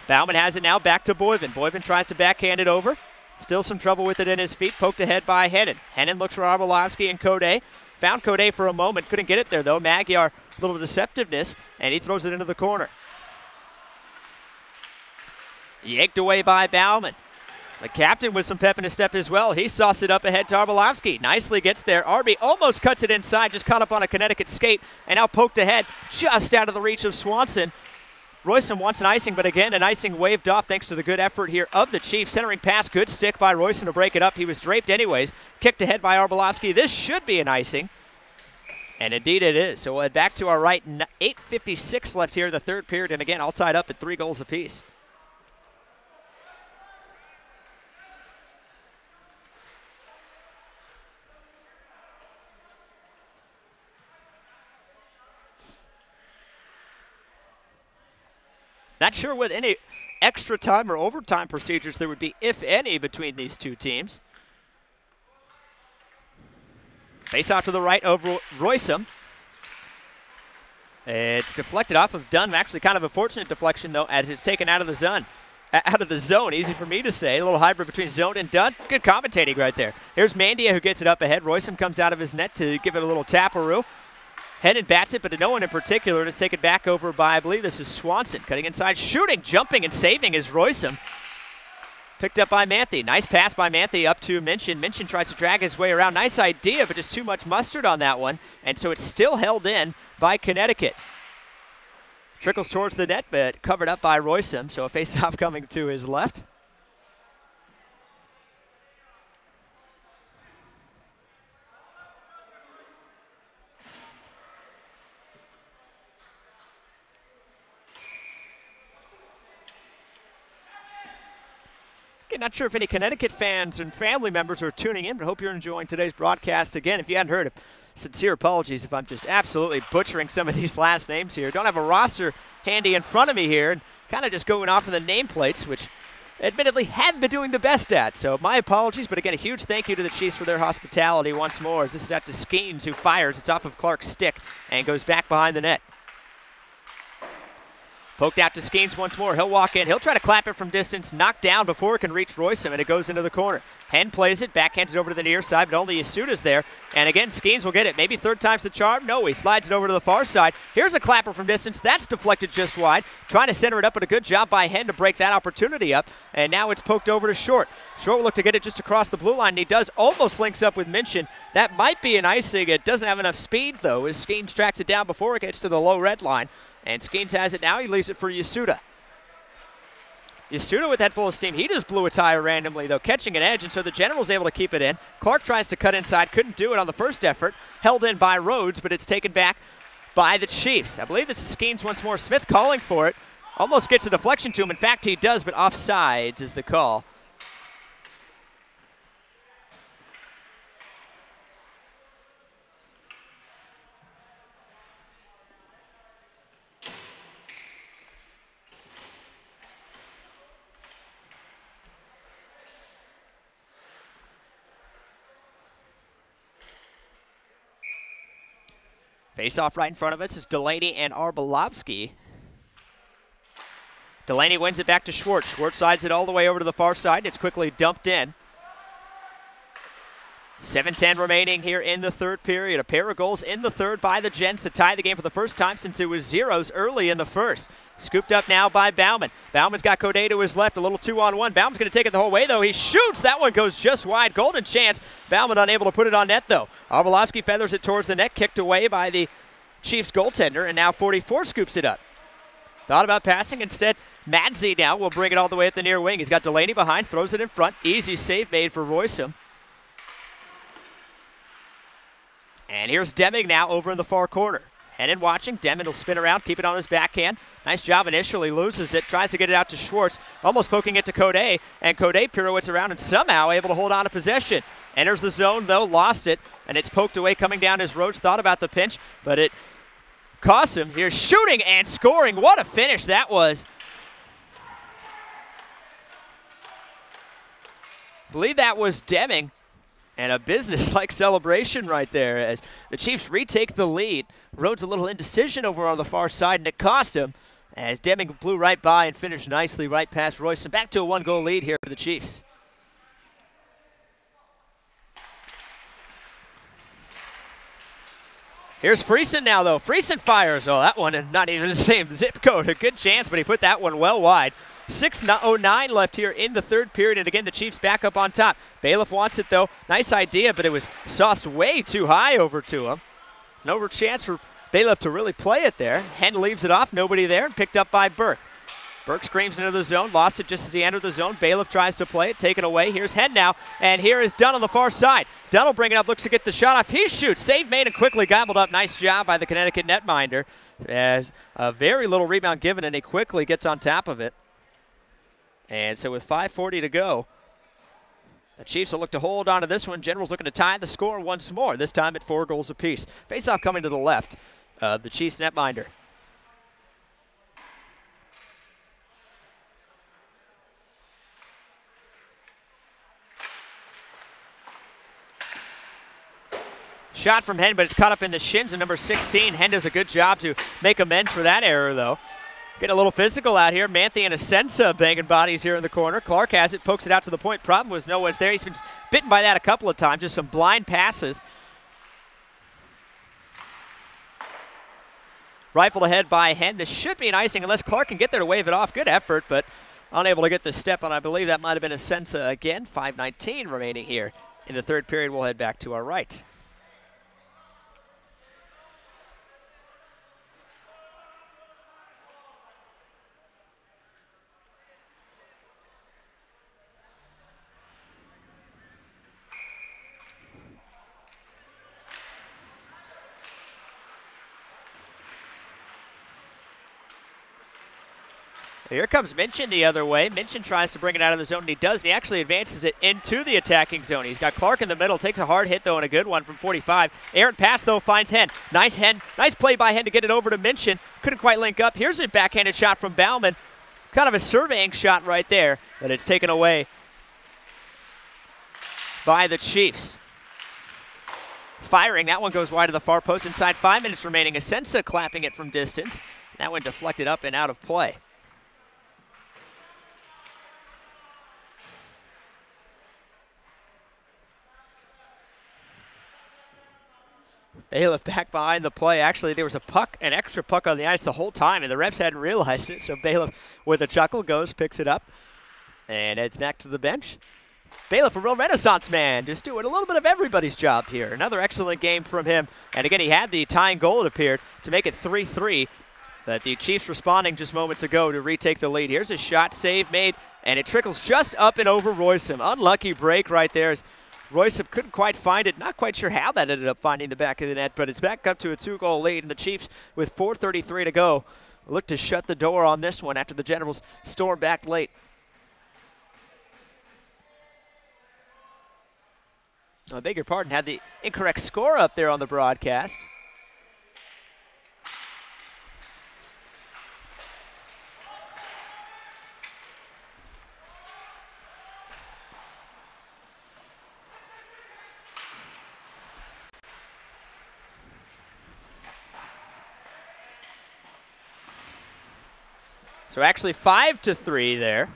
Bauman has it now back to Boyven. Boyven tries to backhand it over. Still some trouble with it in his feet. Poked ahead by Hennon. Hennon looks for Arbolovsky and Code. Found Code for a moment. Couldn't get it there, though. Magyar, a little deceptiveness, and he throws it into the corner. Yanked away by Bauman. The captain with some pep in his step as well. He sauced it up ahead to Arbolovsky. Nicely gets there. Arby almost cuts it inside, just caught up on a Connecticut skate, and now poked ahead just out of the reach of Swanson. Royston wants an icing, but again, an icing waved off thanks to the good effort here of the Chiefs. Centering pass, good stick by Royston to break it up. He was draped anyways. Kicked ahead by Arbolovsky. This should be an icing. And indeed it is. So back to our right, 8:56 left here in the third period, and again, all tied up at 3 goals apiece. Not sure what any extra time or overtime procedures there would be, if any, between these two teams. Face off to the right of Royston. It's deflected off of Dunn. Actually kind of a fortunate deflection, though, as it's taken out of the zone. Easy for me to say. A little hybrid between zone and Dunn. Good commentating right there. Here's Mandia who gets it up ahead. Royston comes out of his net to give it a little taparoo. Hennon bats it, but to no one in particular. And it's taken back over by, I believe this is Swanson. Cutting inside, shooting, jumping, and saving is Royston. Picked up by Manthe. Nice pass by Manthe up to Minchin. Minchin tries to drag his way around. Nice idea, but just too much mustard on that one. And so it's still held in by Connecticut. Trickles towards the net, but covered up by Royston. So a face-off coming to his left. Not sure if any Connecticut fans and family members are tuning in, but hope you're enjoying today's broadcast. Again, if you hadn't heard, sincere apologies if I'm just absolutely butchering some of these last names here. Don't have a roster handy in front of me here, and kind of just going off of the nameplates, which admittedly haven't been doing the best at. So my apologies, but again, a huge thank you to the Chiefs for their hospitality once more, as this is out to Skeens, who fires. It's off of Clark's stick and goes back behind the net. Poked out to Skeens once more. He'll walk in. He'll try to clap it from distance. Knocked down before it can reach Royston, and it goes into the corner. Henn plays it. Backhands it over to the near side, but only Yasuda's there. And again, Skeens will get it. Maybe third time's the charm. No, he slides it over to the far side. Here's a clapper from distance. That's deflected just wide. Trying to center it up, but a good job by Henn to break that opportunity up. And now it's poked over to Short. Short will look to get it just across the blue line, and he does. Almost links up with Minchin. That might be an icing. It doesn't have enough speed, though, as Skeens tracks it down before it gets to the low red line. And Skeens has it now. He leaves it for Yasuda. Yasuda with head full of steam. He just blew a tire randomly, though, catching an edge, and so the General's able to keep it in. Clark tries to cut inside. Couldn't do it on the first effort. Held in by Rhodes, but it's taken back by the Chiefs. I believe this is Skeens once more. Smith calling for it. Almost gets a deflection to him. In fact, he does, but offsides is the call. Face-off right in front of us is Delaney and Arbolovsky. Delaney wins it back to Schwartz. Schwartz sides it all the way over to the far side. It's quickly dumped in. 7:10 remaining here in the third period. A pair of goals in the third by the Gents to tie the game for the first time since it was zeros early in the first. Scooped up now by Bauman. Bauman's got Code to his left, a little 2-on-1. Bauman's going to take it the whole way, though. He shoots. That one goes just wide. Golden chance. Bauman unable to put it on net, though. Arbolovsky feathers it towards the net, kicked away by the Chiefs goaltender, and now 44 scoops it up. Thought about passing. Instead, Madzi now will bring it all the way at the near wing. He's got Delaney behind, throws it in front. Easy save made for Royston. And here's Deming now over in the far corner. Hennon watching. Deming will spin around, keep it on his backhand. Nice job initially, loses it, tries to get it out to Schwartz, almost poking it to Code, and Code pirouettes around and somehow able to hold on to possession. Enters the zone, though, lost it, and it's poked away coming down his Rhodes. Thought about the pinch, but it cost him. Here's shooting and scoring. What a finish that was. I believe that was Deming. And a business-like celebration right there as the Chiefs retake the lead. Rhodes a little indecision over on the far side, and it cost him as Deming blew right by and finished nicely right past Royce. And back to a one-goal lead here for the Chiefs. Here's Friesen now, though. Friesen fires. Oh, that one, and not even the same zip code. A good chance, but he put that one well wide. 6:09 left here in the third period, and again, the Chiefs back up on top. Bailiff wants it, though. Nice idea, but it was sauced way too high over to him. No chance for Bailiff to really play it there. Hen leaves it off. Nobody there, and picked up by Burke. Burke screams into the zone, lost it just as he entered the zone. Bailiff tries to play it, taken away. Here's Hen now, and here is Dunn on the far side. Dunn will bring it up, looks to get the shot off. He shoots, save made and quickly gobbled up. Nice job by the Connecticut netminder as a very little rebound given, and he quickly gets on top of it. And so with 5:40 to go, the Chiefs will look to hold on to this one. Generals looking to tie the score once more, this time at 4 goals apiece. Face-off coming to the left of the Chiefs netminder. Shot from Hen, but it's caught up in the shins of number 16. Hen does a good job to make amends for that error, though. Getting a little physical out here. Manthe and Asensa banging bodies here in the corner. Clark has it, pokes it out to the point. Problem was no one's there. He's been bitten by that a couple of times, just some blind passes. Rifled ahead by Hen. This should be an icing unless Clark can get there to wave it off. Good effort, but unable to get the step on. I believe that might have been Asensa again. 5:19 remaining here in the third period. We'll head back to our right. Here comes Minchin the other way. Minchin tries to bring it out of the zone, and he does. He actually advances it into the attacking zone. He's got Clark in the middle, takes a hard hit, though, and a good one from 45. Errant pass, though, finds Hen. Nice play by Hen to get it over to Minchin. Couldn't quite link up. Here's a backhanded shot from Bauman. Kind of a surveying shot right there, but it's taken away by the Chiefs. Firing, that one goes wide to the far post. Inside 5 minutes remaining. Asensa clapping it from distance. That one deflected up and out of play. Bailiff back behind the play. Actually, there was a puck, an extra puck on the ice the whole time, and the refs hadn't realized it. So Bailiff, with a chuckle, goes, picks it up, and heads back to the bench. Bailiff, a real renaissance man, just doing a little bit of everybody's job here. Another excellent game from him. And again, he had the tying goal, it appeared, to make it 3-3. But the Chiefs responding just moments ago to retake the lead. Here's a shot, save made, and it trickles just up and over Royson. Unlucky break right there as Royce couldn't quite find it. Not quite sure how that ended up finding the back of the net, but it's back up to a 2-goal lead, and the Chiefs, with 4:33 to go, look to shut the door on this one after the Generals storm back late. I beg your pardon, had the incorrect score up there on the broadcast. So actually 5-3 there.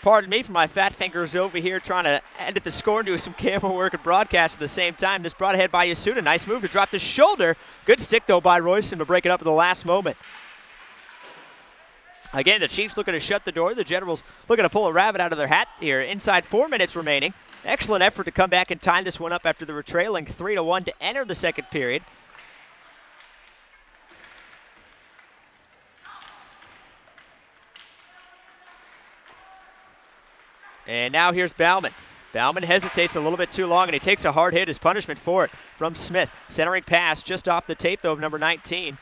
Pardon me for my fat fingers over here trying to edit the score and do some camera work and broadcast at the same time. This brought ahead by Yasuda. Nice move to drop the shoulder. Good stick, though, by Royston to break it up at the last moment. Again, the Chiefs looking to shut the door. The Generals looking to pull a rabbit out of their hat here. Inside 4 minutes remaining. Excellent effort to come back and tie this one up after they were trailing 3-1 to enter the second period. And now here's Bauman. Bauman hesitates a little bit too long, and he takes a hard hit as punishment for it from Smith. Centering pass just off the tape, though, of number 19.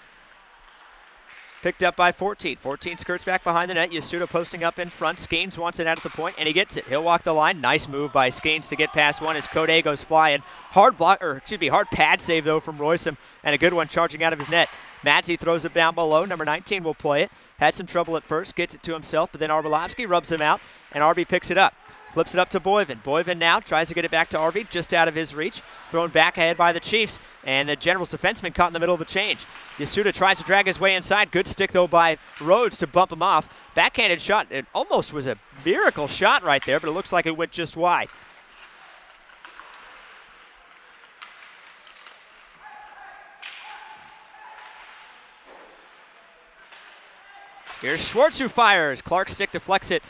Picked up by 14. 14 skirts back behind the net. Yasuda posting up in front. Skeens wants it out at the point, and he gets it. He'll walk the line. Nice move by Skeens to get past one as Code goes flying. Hard pad save, though, from Royston, and a good one charging out of his net. Madsey throws it down below. Number 19 will play it. Had some trouble at first, gets it to himself, but then Arbelovsky rubs him out, and Arby picks it up. Flips it up to Boyven. Boyven now tries to get it back to Arby, just out of his reach. Thrown back ahead by the Chiefs, and the Generals defenseman caught in the middle of the change. Yasuda tries to drag his way inside. Good stick, though, by Rhodes to bump him off. Backhanded shot. It almost was a miracle shot right there, but it looks like it went just wide. Here's Schwartz who fires. Clark's stick deflects it.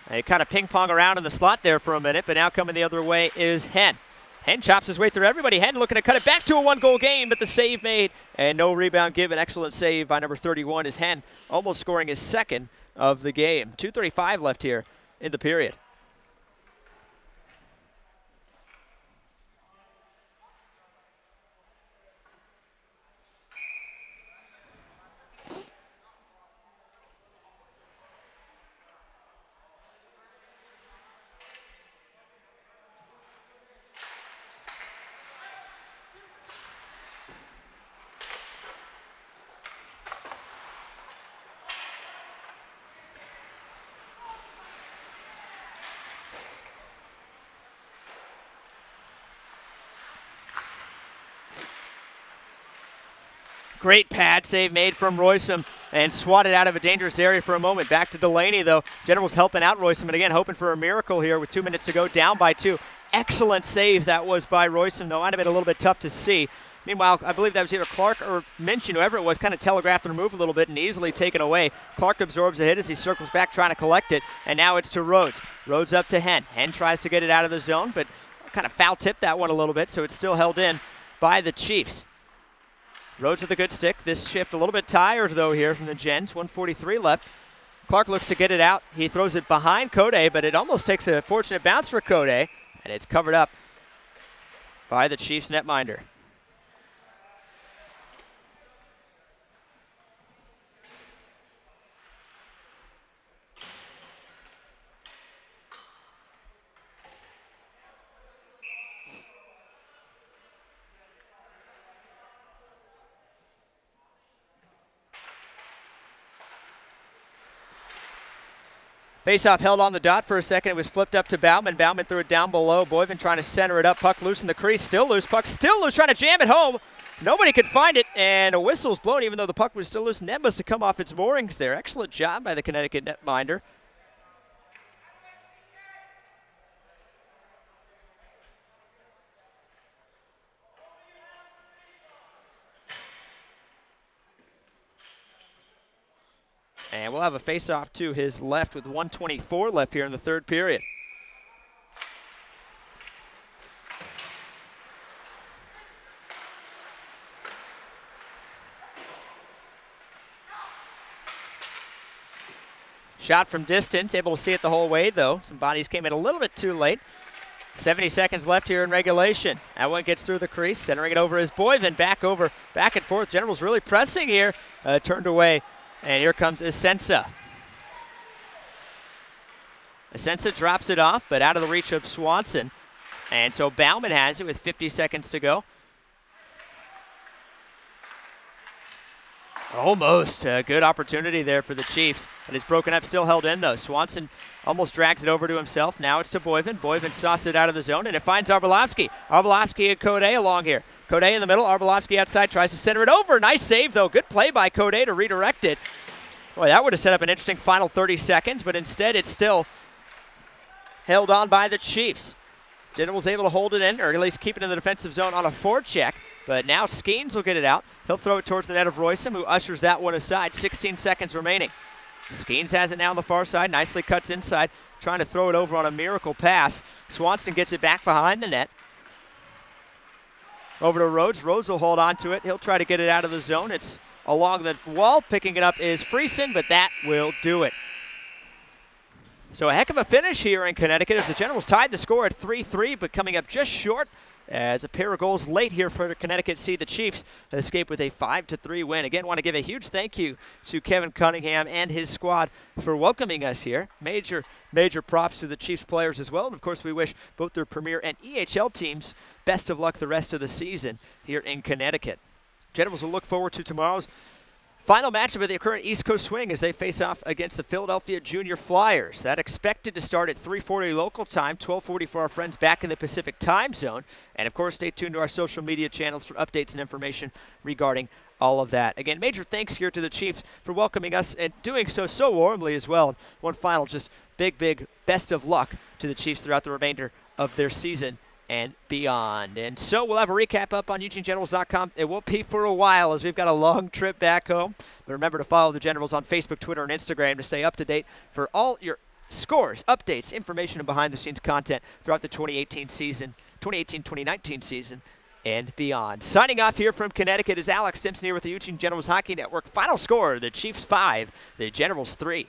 They kind of ping-pong around in the slot there for a minute, but now coming the other way is Henn. Henn chops his way through everybody. Henn looking to cut it back to a one-goal game, but the save made and no rebound given. Excellent save by number 31 is Henn, almost scoring his second of the game. 2:35 left here in the period. Great pad save made from Roysum and swatted out of a dangerous area for a moment. Back to Delaney, though. Generals helping out Roysum, and again, hoping for a miracle here with 2 minutes to go, down by 2. Excellent save that was by Roysum, though. Might have been a little bit tough to see. Meanwhile, I believe that was either Clark or Minchin, whoever it was, kind of telegraphed the move a little bit and easily taken away. Clark absorbs a hit as he circles back trying to collect it, and now it's to Rhodes. Rhodes up to Henn. Henn tries to get it out of the zone, but kind of foul-tipped that one a little bit, so it's still held in by the Chiefs. Rhodes with a good stick. This shift a little bit tired, though, here from the Gens. 1:43 left. Clark looks to get it out. He throws it behind Code, but it almost takes a fortunate bounce for Code, and it's covered up by the Chiefs netminder. Faceoff held on the dot for a second. It was flipped up to Bauman. Bauman threw it down below. Boyven trying to center it up. Puck loose in the crease. Still loose. Puck still loose. Trying to jam it home. Nobody could find it, and a whistle's blown even though the puck was still loose. Net must have come off its moorings there. Excellent job by the Connecticut netminder. And we'll have a face-off to his left with 1:24 left here in the third period. Shot from distance, able to see it the whole way, though. Some bodies came in a little bit too late. 70 seconds left here in regulation. That one gets through the crease, centering it over as Boyven, back and forth. Generals really pressing here, turned away. And here comes Essensa. Essensa drops it off, but out of the reach of Swanson. And so Bauman has it with 50 seconds to go. Almost a good opportunity there for the Chiefs. And it's broken up, still held in, though. Swanson almost drags it over to himself. Now it's to Boyven. Boyven sauced it out of the zone, and it finds Arbolovsky. Arbolovsky and Code along here. Code in the middle, Arbolovsky outside, tries to center it over. Nice save, though. Good play by Code to redirect it. Boy, that would have set up an interesting final 30 seconds, but instead it's still held on by the Chiefs. Generals able to hold it in, or at least keep it in the defensive zone on a forecheck, but now Skeens will get it out. He'll throw it towards the net of Roysum, who ushers that one aside. 16 seconds remaining. Skeens has it now on the far side, nicely cuts inside, trying to throw it over on a miracle pass. Swanson gets it back behind the net. Over to Rhodes. Rhodes will hold on to it. He'll try to get it out of the zone. It's along the wall. Picking it up is Friesen, but that will do it. So a heck of a finish here in Connecticut as the Generals tied the score at 3-3, but coming up just short as a pair of goals late here for Connecticut see the Chiefs escape with a 5-3 win. Again, want to give a huge thank you to Kevin Cunningham and his squad for welcoming us here. Major props to the Chiefs players as well. And, of course, we wish both their Premier and EHL teams best of luck the rest of the season here in Connecticut. Generals will look forward to tomorrow's Final matchup of the current East Coast swing as they face off against the Philadelphia Junior Flyers. That expected to start at 3:40 local time, 12:40 for our friends back in the Pacific time zone. And of course, stay tuned to our social media channels for updates and information regarding all of that. Again, major thanks here to the Chiefs for welcoming us and doing so warmly as well. One final, just big best of luck to the Chiefs throughout the remainder of their season and beyond. And so we'll have a recap up on EugeneGenerals.com. It won't be for a while as we've got a long trip back home. But remember to follow the Generals on Facebook, Twitter, and Instagram to stay up to date for all your scores, updates, information, and behind-the-scenes content throughout the 2018-2019 season and beyond. Signing off here from Connecticut is Alex Simpson here with the Eugene Generals Hockey Network. Final score, the Chiefs 5, the Generals 3.